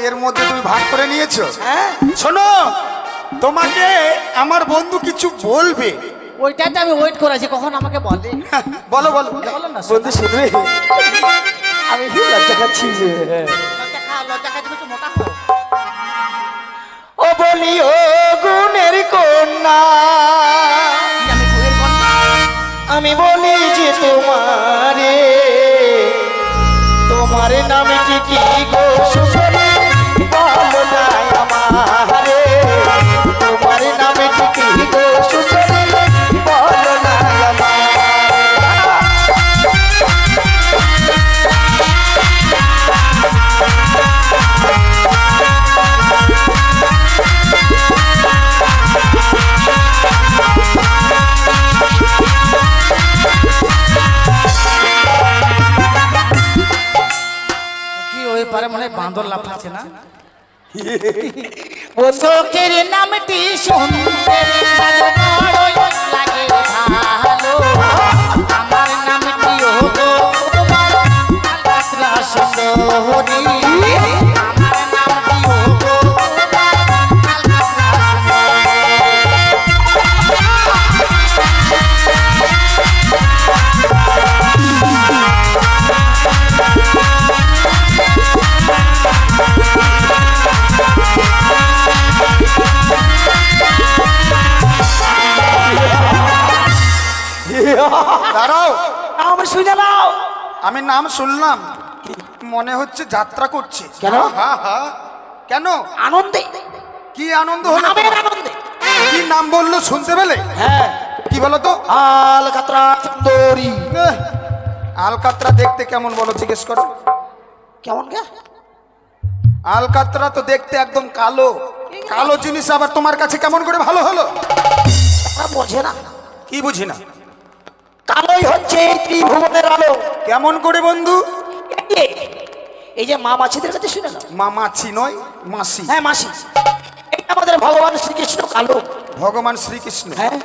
Speaker 1: এর মধ্যে তুমি ভাগ করে নিয়েছো।
Speaker 4: হ্যাঁ
Speaker 1: শোনো, তোমাকে আমার বন্ধু কিছু বলবে।
Speaker 3: ওইটাতে আমি ওয়েট করেছি কখন আমাকে বলে।
Speaker 1: বলো বলো।
Speaker 3: বলো না
Speaker 4: বন্ধু শুনবে আমি কি লজ্জা খাচ্ছি যে
Speaker 3: লজ্জা খা, লজ্জা খা, তুমি একটু মোটা হও।
Speaker 4: ও বলি ও গুণের কন্যা
Speaker 3: আমি বইয়ের কন্যা।
Speaker 4: আমি বলি যে তোমারে তোমার নামে কি গো সুন্দরী বলো না আমারে তোমার নামে কি গো সুন্দরী বলো না আমারে
Speaker 3: কি ওই পারে মনে হয় বাঁদর লাফাচ্ছে না।
Speaker 4: বন্ধু
Speaker 3: চোখের নামটি শুনতে বড়ই লাগে ভালো। আমার নামটি হলো তোমার আলকাতরা সুন্দরী। আমার নামটি হলো তোমার আলকাতরা
Speaker 1: দাঁড়াও,
Speaker 4: আমি শুনে নাও
Speaker 1: আমি নাম শুনলাম, মনে হচ্ছে যাত্রা করছে।
Speaker 4: কেন?
Speaker 1: হ্যাঁ হ্যাঁ, কেন?
Speaker 4: আনন্দে
Speaker 1: কি আনন্দ হলো
Speaker 4: নামের
Speaker 1: তোমার?
Speaker 4: আনন্দে
Speaker 1: কি নাম বললো শুনতে পেলে?
Speaker 4: হ্যাঁ
Speaker 1: কি বলো তো?
Speaker 4: আলকাতরা সুন্দরী
Speaker 1: এহ, আলকাতরা দেখতে কেমন বলো জিজ্ঞেস করো।
Speaker 4: কেমন গে
Speaker 1: আলকাতরা তো দেখতে একদম কালো। কালো জিনিস আবার তোমার কাছে কেমন করে ভালো হলো?
Speaker 4: তা বোঝে না
Speaker 1: কি বুঝি না।
Speaker 4: কালোই হচ্ছে এই ত্রিভুবনের আলো।
Speaker 1: কেমন করে বন্ধু?
Speaker 4: এই যে মা মাছিদের কাছে শুনে নাও।
Speaker 1: মা মাছি নয়, মাসি।
Speaker 4: হ্যাঁ মাসি, এই আমাদের ভগবান শ্রীকৃষ্ণ কালো।
Speaker 1: ভগবান শ্রীকৃষ্ণ।
Speaker 4: হ্যাঁ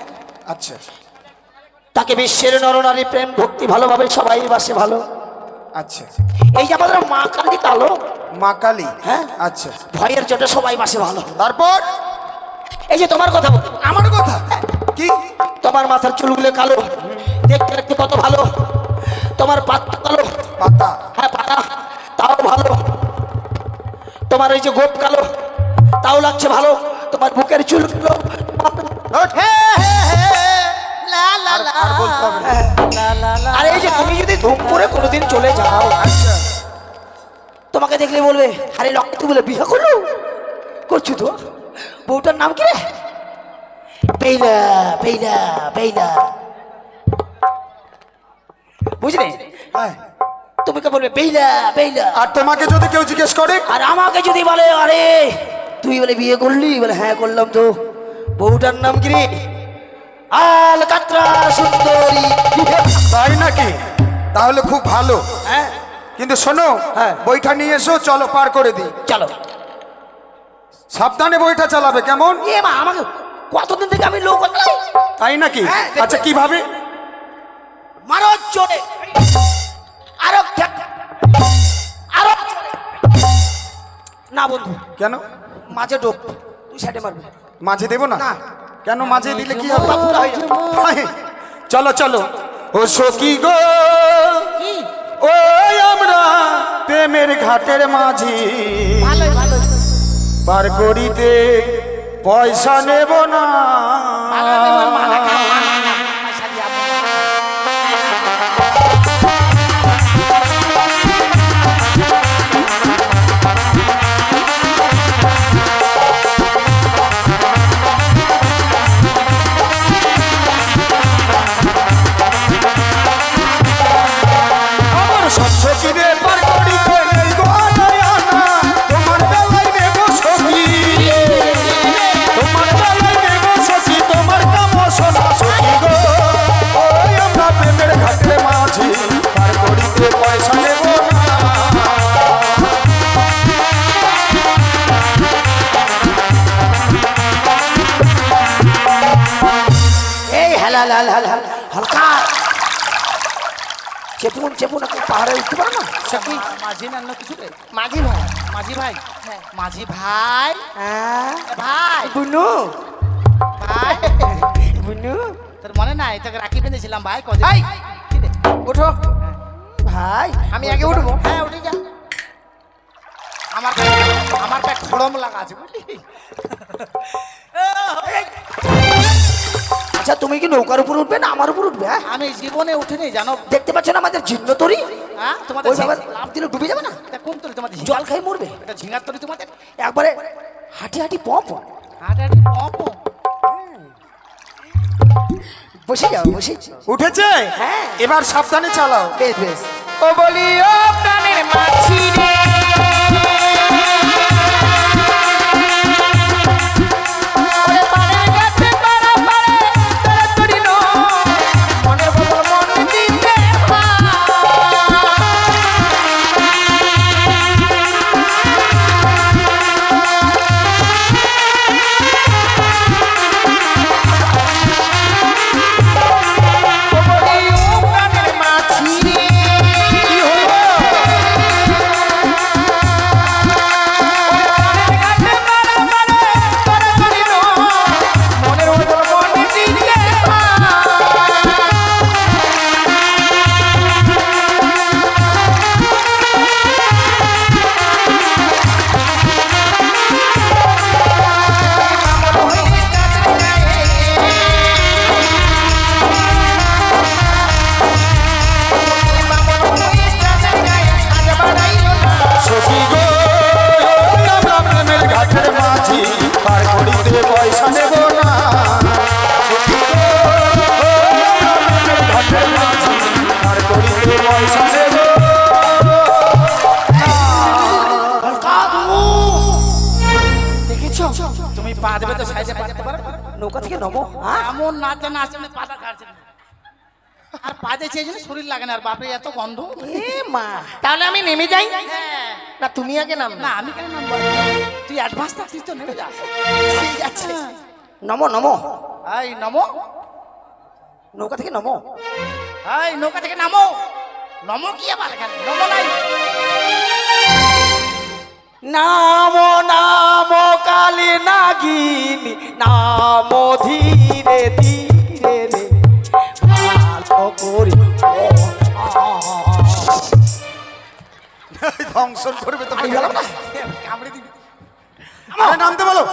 Speaker 1: আচ্ছা
Speaker 4: তাকে বিশ্বের নরনারী প্রেম ভক্তি ভালোভাবে সবাই বাসে ভালো।
Speaker 1: আচ্ছা।
Speaker 4: এই যে আমাদের মা কালী কালো।
Speaker 1: মা কালী।
Speaker 4: হ্যাঁ
Speaker 1: আচ্ছা,
Speaker 4: ভয়ের চোটে সবাই বাসে ভালো।
Speaker 1: তারপর?
Speaker 4: এই যে তোমার কথা বলতে,
Speaker 1: আমার কথা কি?
Speaker 4: তোমার মাথার চুলগুলো কালো, দেখতে দেখতে কত ভালো। তোমার পাতা কালো,
Speaker 1: পাতা।
Speaker 4: হ্যাঁ পাতা তাও ভালো। তোমার এই যে গোপ কালো, তাও লাগছে ভালো। তোমার বুকের চুল কালো।
Speaker 1: ওঠ। আর বলতে হবে না।
Speaker 4: আর এই যে তুমি যদি ধুম করে কোনোদিন চলে যাও,
Speaker 1: আচ্ছা,
Speaker 4: তোমাকে দেখলে বলবে আরে লক্ষ্মী বলে বিয়ে করলো করছো তো, বউটার নাম কি রে? বেইলা বেইলা বেইলা, বুঝলে?
Speaker 1: হ্যাঁ।
Speaker 4: তুমি কে বলবে বেইলা বেইলা।
Speaker 1: আর তোমাকে যদি কেউ জিজ্ঞেস করে?
Speaker 4: আর আমাকে যদি বলে আরে তুই বলে বিয়ে করলি, বলে হ্যাঁ করলাম তো, বউটার নাম কি রে? আলকাতরা সুন্দরী।
Speaker 1: তাই নাকি? তাহলে খুব ভালো।
Speaker 4: হ্যাঁ
Speaker 1: কিন্তু শোনো,
Speaker 4: হ্যাঁ।
Speaker 1: বইটা নিয়ে এসো, চলো পার করে দিই।
Speaker 4: চলো।
Speaker 1: সাবধানে বইটা চালাবে, কেমন?
Speaker 4: এ মা আমাকে কতদিন থেকে আমি লোক চালাই।
Speaker 1: তাই নাকি?
Speaker 4: হ্যাঁ,
Speaker 1: আচ্ছা, কিভাবে?
Speaker 4: মারো জোরে, আরো আরো জোরে। না বন্ধু,
Speaker 1: কেন
Speaker 4: মাঝে ডোব, তুই সাইডে মারবি।
Speaker 1: মাঝে দেবো না?
Speaker 4: না।
Speaker 1: কেন মাঝে দিলে কি হবে?
Speaker 4: বাবুটা হয়ে যাবে।
Speaker 1: হায়, চলো চলো। ও সখী গো, ও আমরা প্রেমের ঘাটের মাঝি,
Speaker 3: ভালোই ভালোই
Speaker 1: পার করিতে পয়সা নেব না। আমার সব সখীরে পার করিতে নেই গো আনায়ানা, তোমার বেলায় নেব সখী, তোমার বেলায় নেব সখী, তোমার কাম শোনা সখী গো। ওই আমরা প্রেমের ঘাটের মাঝি, পার করিতে পয়সা নেব না।
Speaker 4: এই হালাল হাল হাল হাল হালকা চেপুন চেপুন এখন পাহাড়ে উঠতে পারে না?
Speaker 3: মাঝি না অন্য কিছু রে?
Speaker 2: মাঝি ভাই।
Speaker 3: মাঝি ভাই,
Speaker 2: হ্যাঁ।
Speaker 3: মাঝি ভাই,
Speaker 4: হ্যাঁ
Speaker 3: ভাই
Speaker 4: বুনু
Speaker 3: ভাই,
Speaker 4: বুনু
Speaker 3: তোর মনে নাই তোকে রাখি বেঁধেছিলাম ভাই কদিন?
Speaker 2: ভাই।
Speaker 3: কি রে?
Speaker 2: ওঠো,
Speaker 4: ভাই
Speaker 2: আমি আগে উঠবো।
Speaker 3: হ্যাঁ উঠে যা। আমার প্যাট খড়ম লাগা আছে বুঝলি?
Speaker 4: আচ্ছা তুমি কি নৌকার উপর উঠবে না আমার উপর উঠবে? হ্যাঁ
Speaker 3: আমি জীবনে উঠিনি জানো।
Speaker 4: দেখতে পাচ্ছ না আমাদের জিন্ন তরি?
Speaker 3: হ্যাঁ তোমাদের
Speaker 4: ওই বাবার লাভ দিলে ডুবে যাবে না?
Speaker 3: এটা কোন তরি তোমাদের?
Speaker 4: জল খাই মরবে
Speaker 3: এটা ঝিঙার তরি তোমাদের?
Speaker 4: একবারে হাঁটি হাঁটি পপ।
Speaker 3: হাঁটা হাঁটি পপ।
Speaker 4: বসে যাও বসে।
Speaker 1: উঠেছে?
Speaker 4: হ্যাঁ।
Speaker 1: এবার সাবধানে চালাও।
Speaker 4: বেশ বেশ।
Speaker 2: ও বলি ও প্রাণের মাছি রে, ওরে পাড়ের কাছে পাড়া পাড়ে তোরা তোরি নো, মনের বদল মন দিতে হয়। ও বলি ও প্রাণের মাছি রে,
Speaker 1: কি হলো? সখী গো আমরা প্রেমের ঘাটের মাঝি, পার করিতে পয়সা নেব না। সখী গো আমরা প্রেমের ঘাটের মাঝি, পার করিতে পয়সা নেব না।
Speaker 3: দেখেছো তুমি পা দেবে তো সাইডে পারতে পারো?
Speaker 4: নৌকা থেকে নমো। হ্যাঁ
Speaker 3: এমন নাচে না আসলে পাটা কাটছে না। আর পা দিয়েছে এই জন্য শরীর লাগে না। আর বাপরে এত গন্ধ।
Speaker 4: এ মা
Speaker 2: তাহলে আমি নেমে যাই?
Speaker 3: হ্যাঁ।
Speaker 2: না তুমি আগে নাম
Speaker 3: না আমি কেন নামবো? তুই অ্যাডভান্স থাকছিস তো নেমে যা।
Speaker 2: ঠিক আছে।
Speaker 4: নমো নমো।
Speaker 3: এই নমো,
Speaker 4: নৌকা থেকে নমো।
Speaker 3: এই নৌকা থেকে নামো। নমো কি আবার এখানে? নমো নাই।
Speaker 4: নামো নামো কালী নাগিনী, নামো ধীরে ধীরে রে, ভালো করি
Speaker 1: ধ্বংসন করবে তো।
Speaker 3: কামড়ে দিবি।
Speaker 1: আরে নামতে বলো।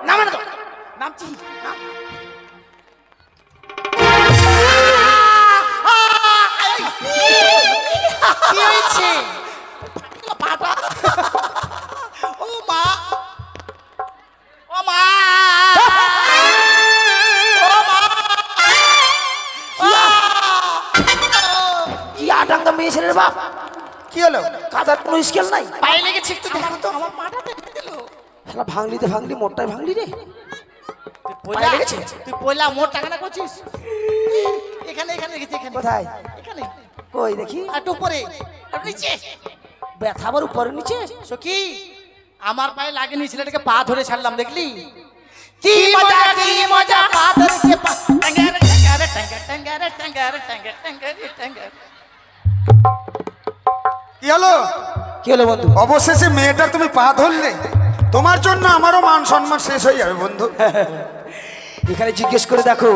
Speaker 3: নামে না তো। নামছি।
Speaker 2: কি হয়েছে?
Speaker 3: পাটা। ও মা, ও মা, ও মা।
Speaker 4: কি আটাঙ্গা মেয়ে ছেলের বাপ?
Speaker 1: কি হলো?
Speaker 4: কাদার কোনো স্কেল নাই?
Speaker 2: পায়ে লেগেছে একটু দেখো তো।
Speaker 3: আমার পাটা ভেঙে দিল।
Speaker 4: শালা ভাঙলিতে ভাঙলি, মোটটাই ভাঙলি রে।
Speaker 3: পয়লা
Speaker 4: লেগেছে?
Speaker 3: তুই পয়লা মোট টাকা না করছিস? এখানে এখানে রেখেছি এখানে।
Speaker 4: কোথায়?
Speaker 3: এখানে।
Speaker 4: কই দেখি।
Speaker 3: আর একটু উপরে আর নিচে।
Speaker 4: ব্যথা আবার উপরে নিচে।
Speaker 3: সখী আমার পায়ে লাগেনি, ছেলেটাকে পা ধরে ছাড়লাম দেখলি?
Speaker 2: কি মজা কি মজা।
Speaker 3: পা ধরেছে পা। টাঙ্গারে টাঙ্গারে টাঙ্গারে টাঙ্গারে টাঙ্গারে টাঙ্গারে টাঙ্গারে টাঙ্গারে।
Speaker 1: কি হলো?
Speaker 4: কি হলো বন্ধু?
Speaker 1: অবশেষে মেয়েটার তুমি পা ধরলে। তোমার জন্য আমারও মান সম্মান শেষ হয়ে যাবে বন্ধু।
Speaker 4: এখানে জিজ্ঞেস করে দেখো,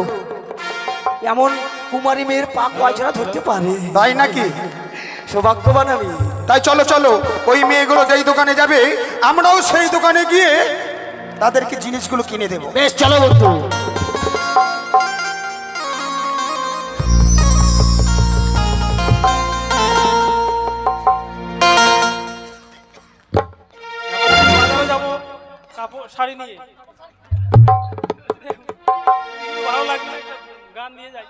Speaker 4: এমন কুমারী মেয়ের পা কয়জনা ধরতে পারে?
Speaker 1: তাই নাকি?
Speaker 4: সৌভাগ্যবান আমি।
Speaker 1: তাই চলো চলো, ওই মেয়েগুলো যেই দোকানে যাবে আমরাও সেই দোকানে গিয়ে তাদেরকে জিনিসগুলো কিনে দেবো।
Speaker 4: বেশ চলো বন্ধু।
Speaker 5: বাজারে যাবো কাপড় শাড়ি নিয়ে, ভালো লাগবে একটা গান নিয়ে যাই।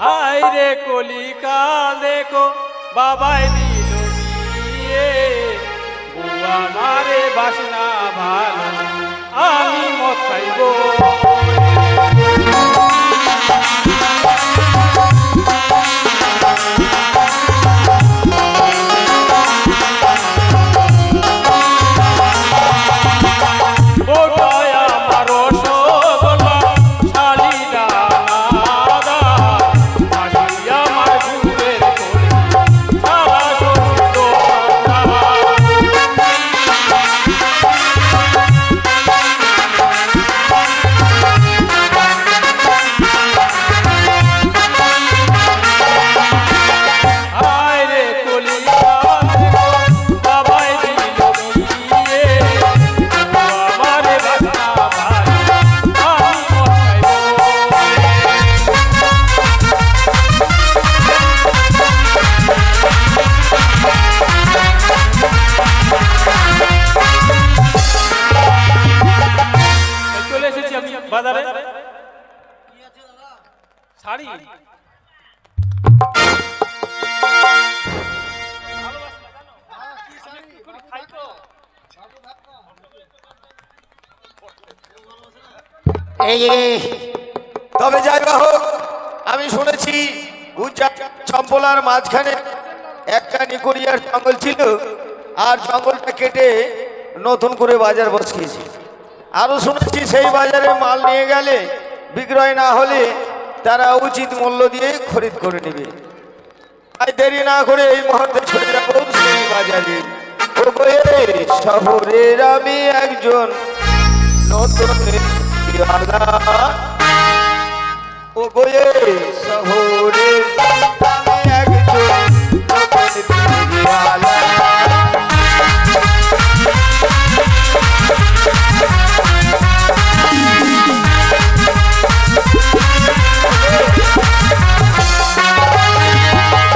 Speaker 5: হাই রে কলিকাল দেখো বাবাই দিল বিয়ে, বুয়া মারে বাসনা ভালো আমি মদ খাইবো। শাড়ি
Speaker 4: তবে যাই হোক, আমি শুনেছি চম্পলার মাঝখানে একটা নিকড়িয়ার জঙ্গল ছিল, আর জঙ্গলটা কেটে নতুন করে বাজার বসিয়েছে। আরো শুনেছি সেই বাজারে মাল নিয়ে গেলে বিক্রয় না হলে তারা উচিত মূল্য দিয়ে খরিদ করে নেবে। তাই দেরি না করে এই মুহূর্তে ছুটে যাবো সেই বাজারে। ও শহরের আমি একজন নতুন দিওয়ালা, ও গোয়ে শহরে আমি একজন নতুন দিওয়ালা।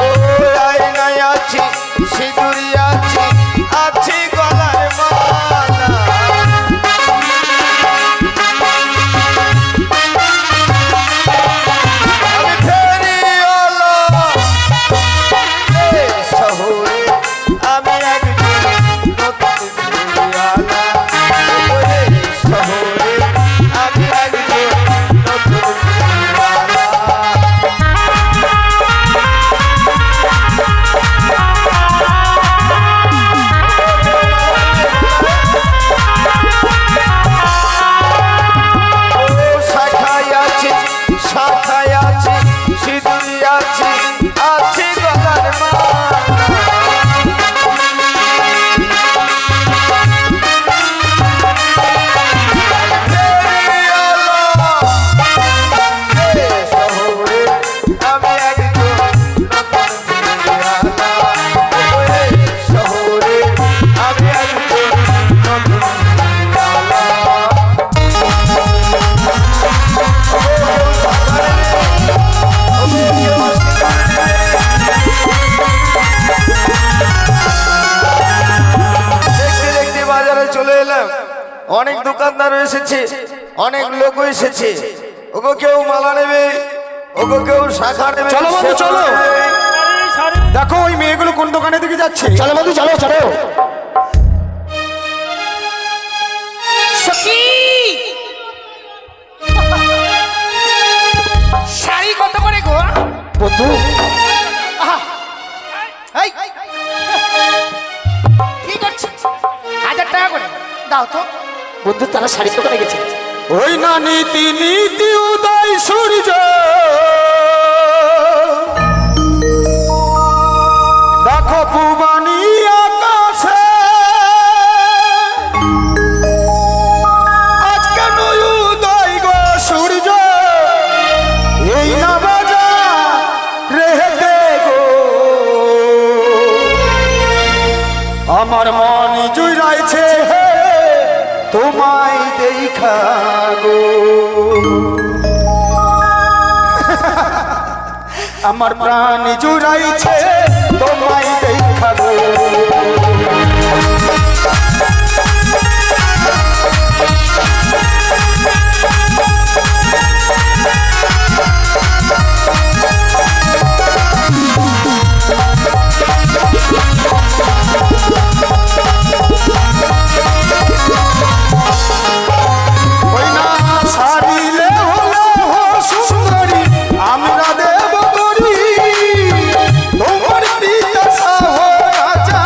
Speaker 4: ও আয়নায় আছি, সিঁদুরি আছি, আছি গলার মালা। আমি ফেরিওয়ালা, এই শহরে আমি একজন নতুন ফেরিওয়ালা। ওই শহরে আমি একজন নতুন ফেরিওয়ালা। শাখায় আছে, শাখায় আছে, সিঁদুরি আছে, আছে গলার মালা। ফেরিওয়ালা, এই শহরে আমি একজন নতুন ফেরিওয়ালা। ওই শহরে আমি একজন নতুন ফেরিওয়ালা। দেখতে দেখতে বাজারে চলে এলাম। অনেক দোকানদার এসেছে, অনেক লোক এসেছে। ওগো কেউ মালা নেবে, ওগো কেউ শাখা নেবে।
Speaker 1: চলো বন্ধু, চলো।
Speaker 5: শাড়ি শাড়ি
Speaker 1: দেখো ওই মেয়েগুলো কোন দোকানের দিকে যাচ্ছে।
Speaker 3: চলো বন্ধু, চলো চলো। সখী, শাড়ি কত করে গো বন্ধু? এই, কি করছো? 1000 টাকা করে দাও তো বন্ধু। তারা শাড়ি দোকানে গেছে।
Speaker 1: ওই না নীতি নীতি উদয় সূর্য, দেখো পুবানি আকাশে আজ কেন উদয় গো সূর্য, এই না বাজা রেহেতে গো, আমার মন জুড়াইছে হে তোমায় দেখা গো। আমার প্রাণ জুড়াইছে তোমায় দেখা গো। ওই না সারিলে হলো সুন্দরী, আমরা দেব করি তোমার পিতা সহ রাজা।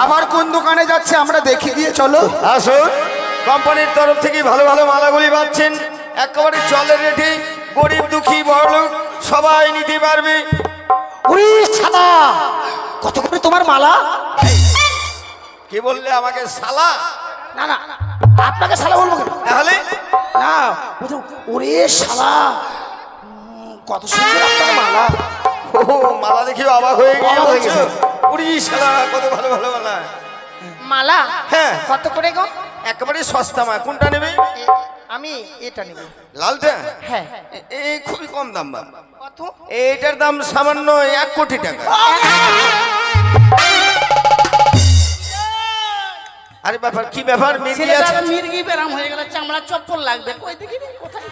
Speaker 1: আবার কোন দোকানে যাচ্ছে আমরা দেখি গিয়ে চলো।
Speaker 4: আসুন, কোম্পানির তরফ থেকে ভালো ভালো মালাগুলি পাচ্ছেন একেবারে চলের রেটে, গরিব দুঃখী বড়লোক সবাই নিতে পারবে।
Speaker 2: ওরে সাদা, কত করে তোমার মালা?
Speaker 4: কি বললে আমাকে শালা?
Speaker 2: না না, আপনাকে শালা বলবো কেন?
Speaker 4: তাহলে
Speaker 2: না, ওরে শালা, কত সুন্দর আপনার মালা।
Speaker 4: ও মালা দেখি অবাক হয়ে গিয়ে
Speaker 2: অবাক হয়ে
Speaker 4: বলছো,
Speaker 2: গেছে।
Speaker 4: উড়ি শালা কত ভালো ভালো মালা।
Speaker 3: মালা
Speaker 4: হ্যাঁ,
Speaker 3: কত করে গো?
Speaker 4: একেবারে সস্তা মা। কোনটা নেবে?
Speaker 3: আমি এটা নেব।
Speaker 4: লালটা?
Speaker 3: হ্যাঁ।
Speaker 4: এই খুবই কম দাম বা।
Speaker 3: কত?
Speaker 4: এইটার দাম সামান্য 1 কোটি টাকা। আরে ব্যাপার কি ব্যাপার? মির্গি আছে?
Speaker 3: মির্গি বেরাম হয়ে গেল, চামড়া চপ্পল লাগবে। কই দেখি রে, কোথায়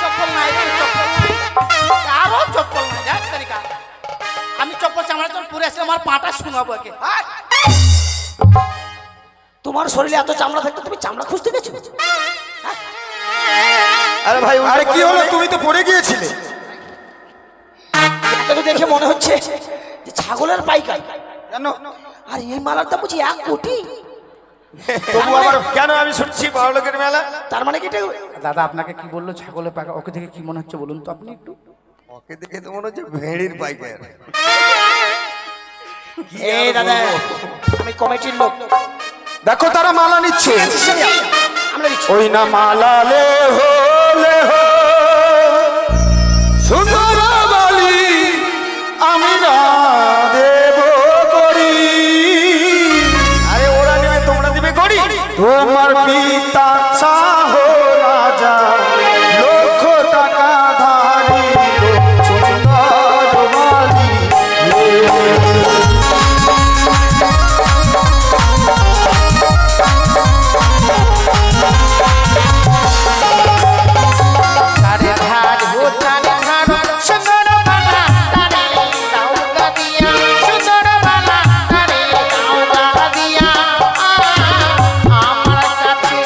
Speaker 3: চপ্পল নাই রে, চপ্পল নাই। আরো চপ্পল নাই, যাক তরিকা। আমি চপ্পল চামড়া চল পুরে আসলে আমার পাটা শোনাবো একে।
Speaker 2: তোমার শরীরে এত চামড়া থাকতে তুমি চামড়া খুঁজতে গেছো?
Speaker 4: আরে ভাই,
Speaker 1: আরে কি হলো, তুমি তো পড়ে গিয়েছিলে।
Speaker 2: এটাকে দেখে মনে হচ্ছে যে ছাগলের পাইকার।
Speaker 1: কেন?
Speaker 2: আর এই মালার দাম বুঝি 1 কোটি?
Speaker 4: তবু আবার কেন? আমি শুনছি বড়লোকের মেলা।
Speaker 2: তার মানে কি এটা?
Speaker 3: দাদা আপনাকে কি বললো ছাগলের পাকা? ওকে দেখে কি মনে হচ্ছে বলুন তো আপনি একটু।
Speaker 4: ওকে দেখে তো মনে হচ্ছে ভেড়ির পাইকার।
Speaker 2: এই দাদা, আমি কমিটির লোক।
Speaker 1: দেখো তারা মালা নিচ্ছে।
Speaker 2: আমরা দিচ্ছি।
Speaker 1: ওই না মালা লে হো সুন্দর বালি আমি না দেব করি।
Speaker 4: আরে ওরা নেবে, তোমরা দিবে গড়ি।
Speaker 1: তোমার পিতা শাহ রাজা লক্ষ টাকা ধারি সুন্দর বালি।
Speaker 3: আরে ধার হো ধার ধার সুন্দর বালা তারে দাউগা দিয়া, সুন্দর বালা তারে দাউগা দিয়া। আমার কাছে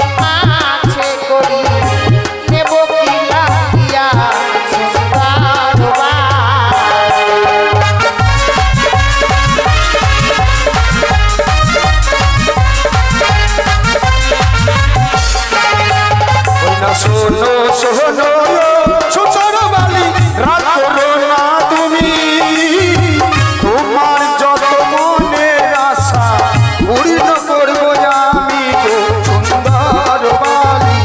Speaker 3: আছে করি, নেব কি লাগিয়া সুন্দর বালা।
Speaker 1: ওই না শোনো শোনো সুন্দর বালি রাত করো না তুমি, তোমার যত মনের আশা পূর্ণ করবো আমি গো সুন্দর বালি।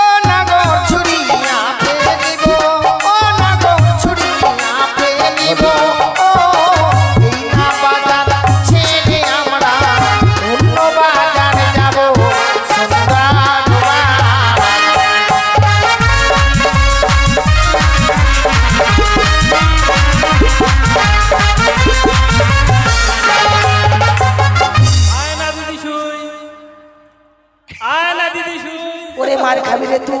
Speaker 3: ও নাগো ছুরিয়া ফেলিব, ও নাগো ছুরিয়া ফেলিব। ও এই না বাজার ছেড়ে আমরা অন্য বাজারে যাব সুন্দর বালা।
Speaker 5: আয় না দিদি শুই, আয় না দিদি শুই,
Speaker 2: ওরে মার খাবি রে তুই।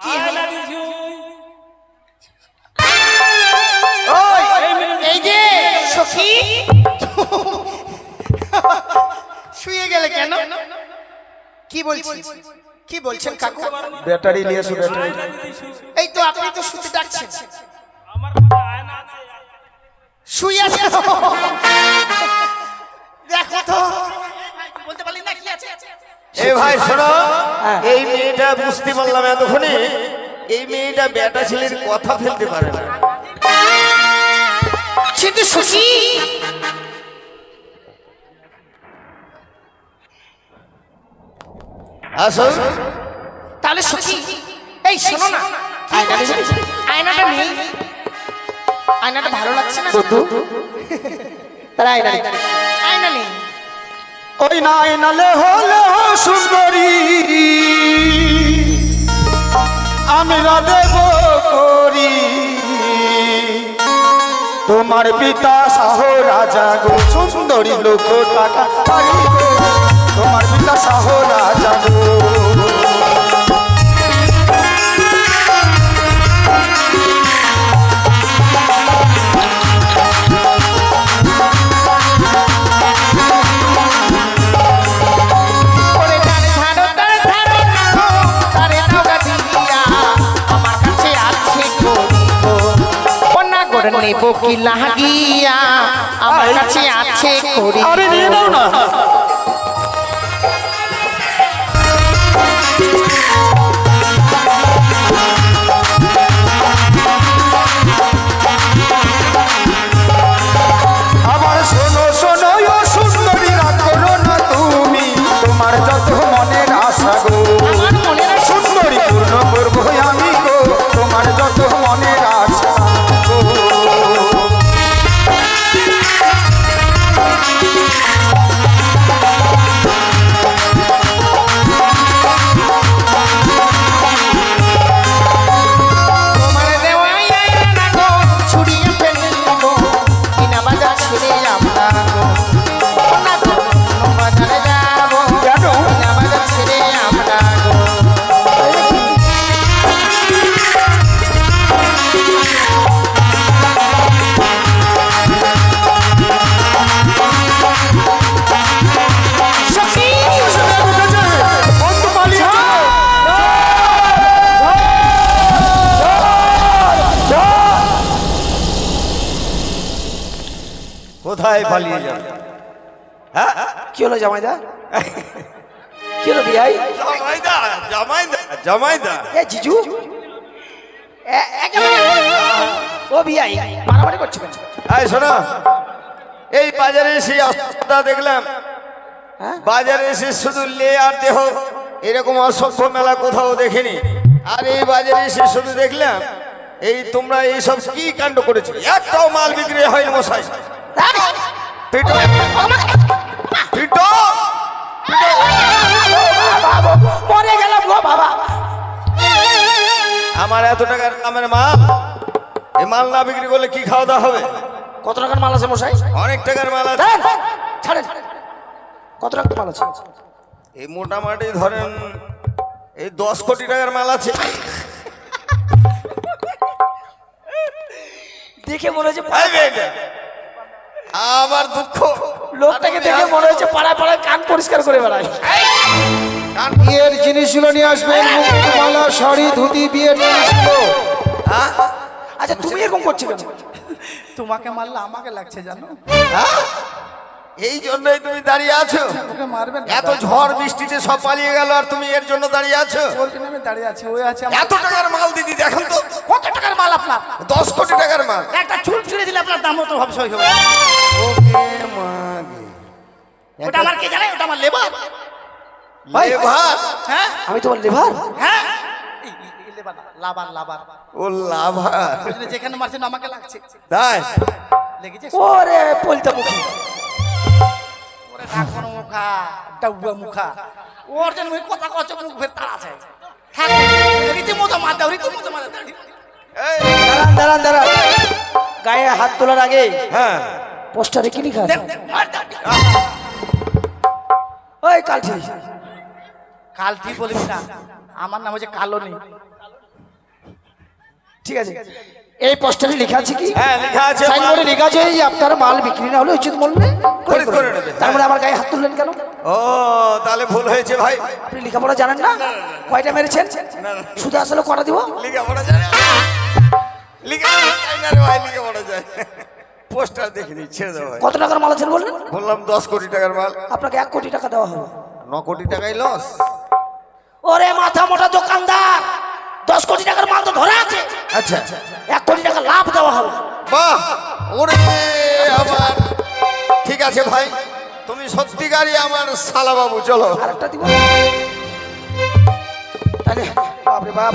Speaker 5: আয় না দিদি শুই।
Speaker 3: এই যে সখী, শুয়ে গেলে কেন? কি বলছিস? কি বলছেন কাকু?
Speaker 1: ব্যাটারি নিয়ে এসো, ব্যাটারি।
Speaker 5: আয় না দিদি শুই।
Speaker 3: এই তো আপনি তো শুতে ডাকছেন,
Speaker 5: আমার কাছে আয়না আছে।
Speaker 3: শুয়ে আছে। দেখো তো, বলতে পারলি না কি আছে?
Speaker 4: এ ভাই শোনো, এই মেয়েটা বুঝতে পারলাম এতক্ষণে, এই মেয়েটা বেটা ছেলের কথা ফেলতে পারে না।
Speaker 3: কিন্তু সখী,
Speaker 4: আসো।
Speaker 3: তাহলে সখী এই শোনো না, আয়নাটা নেই, আয়নাটা ভালো লাগছে না।
Speaker 2: তারা আয়না নেই।
Speaker 3: আয়না নেই।
Speaker 1: ওই নাই নালে হলে সুন্দরী আমি দেব করি, তোমার পিতা শাহ রাজা গো সুন্দরী লোক টাকা পারি গো, তোমার পিতা শাহ রাজা গো।
Speaker 2: কি লাগিয়া আমার কাছে আছে করি
Speaker 1: আরে নিয়ে নাও না। আবার শোনো শোনো ও সুন্দরী, রাখো না তুমি তোমার যত মনের আশা গো।
Speaker 2: আমার মনের আশা
Speaker 1: সুন্দরী পূর্ণ করবো আমি গো তোমার যত মনের আশা গো।
Speaker 2: তোমার দেওয়া না গো ছুড়িয়ে ফেলবো কিনা বাজার ছেড়ে আমরা গো না গো বাজারে যাবো
Speaker 1: কেন?
Speaker 2: কিনা বাজার ছেড়ে আমরা গো সখী
Speaker 1: বন্ধু পালিয়ে চলো।
Speaker 4: কোথায় পালিয়ে যাবে? হ্যাঁ
Speaker 3: কি হলো জামাইদা? কি হলো বিয়াই?
Speaker 4: জামাইদা জামাইদা জামাইদা
Speaker 3: এ জিজু ও বিয়াই মারামারি করছো কেন?
Speaker 4: এই শোনো, এই বাজারে এসে অসভ্যতা দেখলাম।
Speaker 3: হ্যাঁ?
Speaker 4: বাজারে এসে শুধু লে আর দেহ, এরকম অসভ্য মেলা কোথাও দেখিনি। আর এই বাজারে এসে শুধু দেখলাম এই তোমরা এইসব কি কাণ্ড করেছো। একটাও মাল বিক্রি হয়নি মশাই। পিটো পিটো
Speaker 3: মরে গেলাম গো বাবা।
Speaker 4: আমার এত টাকার দামের মাল, এই মাল না বিক্রি করলে কি খাওয়া দাওয়া হবে?
Speaker 3: কত টাকার মাল আছে মশাই?
Speaker 4: অনেক টাকার মাল আছে।
Speaker 3: ছাড়েন, কত টাকার মাল আছে?
Speaker 4: এই মোটামুটি ধরেন এই 10 কোটি টাকার মাল আছে।
Speaker 3: দেখে মনে হচ্ছে
Speaker 4: এই বেটা, আমার দুঃখ।
Speaker 3: লোকটাকে দেখে মনে হচ্ছে পাড়ায় পাড়ায় কান পরিষ্কার করে বেড়ায়।
Speaker 1: বিয়ের জিনিসগুলো নিয়ে আসবেন, মুকুট, মালা, শাড়ি, ধুতি, বিয়ের জিনিসগুলো।
Speaker 4: হ্যাঁ?
Speaker 3: আচ্ছা তুমি এরকম করছো কেন?
Speaker 2: তোমাকে মারলে আমাকে লাগছে জানো
Speaker 4: হ্যাঁ? এই জন্যই তুমি দাঁড়িয়ে আছো?
Speaker 2: ওকে মারবেন
Speaker 4: এত ঝড় বৃষ্টিতে সব পালিয়ে গেল আর তুমি এর জন্য দাঁড়িয়ে আছো?
Speaker 2: ওর জন্য আমি দাঁড়িয়ে আছি ওই আছে
Speaker 4: এত টাকার মাল দিদি দেখেন তো,
Speaker 2: কত টাকার মাল আপনার
Speaker 4: 10 কোটি টাকার মাল।
Speaker 2: একটা চুল ছুঁড়ে দিলে আপনার দাম তো ভাবছে হবে
Speaker 4: ওকে মাগে,
Speaker 2: ওটা আমার কে জানে ওটা আমার লেবার
Speaker 4: লেভার?
Speaker 2: হ্যাঁ
Speaker 3: আমি তোমার লিভার?
Speaker 2: হ্যাঁ লেবার লাবার লাবার
Speaker 4: ও লাভার?
Speaker 2: ওই জন্য যেখানে মারছেন আমাকে লাগছে
Speaker 4: তাই?
Speaker 2: লেগেছে
Speaker 3: ওরে পলতা মুখী।
Speaker 2: ওরে ঢাকনো মুখা ডাউয়া মুখা ওর জন্য ওই কথা কচ্ছে মুখ ফের তাড়া আছে থাক রীতিমতো মার দাও রীতিমতো মার দাও
Speaker 4: এই,
Speaker 3: দাঁড়ান দাঁড়ান দাঁড়ান, গায়ে হাত তোলার আগে
Speaker 4: হ্যাঁ
Speaker 3: পোস্টারে কি লেখা আছে?
Speaker 2: মার দাও
Speaker 3: ওই কালঠি,
Speaker 2: কাল তুই বলবি না আমার নাম হচ্ছে কালো নেই
Speaker 3: ঠিক আছে এই পোস্টারে লেখা আছে কি?
Speaker 4: হ্যাঁ লেখা আছে
Speaker 3: সাইনবোর্ডে লেখা আছে এই আপনার মাল বিক্রি না হলে উচিত মূল্যে
Speaker 4: খরিদ করে নেবে।
Speaker 3: তার মানে আমার গায়ে হাত তুললেন কেন?
Speaker 4: ও তাহলে ভুল হয়েছে ভাই।
Speaker 3: আপনি লেখাপড়া জানেন না? কয়টা মেরেছেন? শুধু আসলে কটা দিব?
Speaker 4: লিখে পড়া যায় না, লিখে যায় না রে ভাই, লিখে পড়া যায়। পোস্টার দেখিনি, ছেড়ে দাও ভাই।
Speaker 3: কত টাকার মাল আছেন বললেন?
Speaker 4: বললাম 10 কোটি টাকার মাল।
Speaker 3: আপনাকে 1 কোটি টাকা দেওয়া হবে।
Speaker 4: 9 কোটি টাকাই লস।
Speaker 3: ওরে মাথা মোটা দোকানদার, 10 কোটি টাকার মাল তো ধরে আছে,
Speaker 4: আচ্ছা
Speaker 3: 1 কোটি টাকা লাভ দেওয়া হবে।
Speaker 4: বাহ, ওরে আমার ঠিক আছে ভাই, তুমি সত্যিকারই আমার শালা বাবু। চলো
Speaker 3: আরেকটা দিব তাহলে। বাপরে বাপ,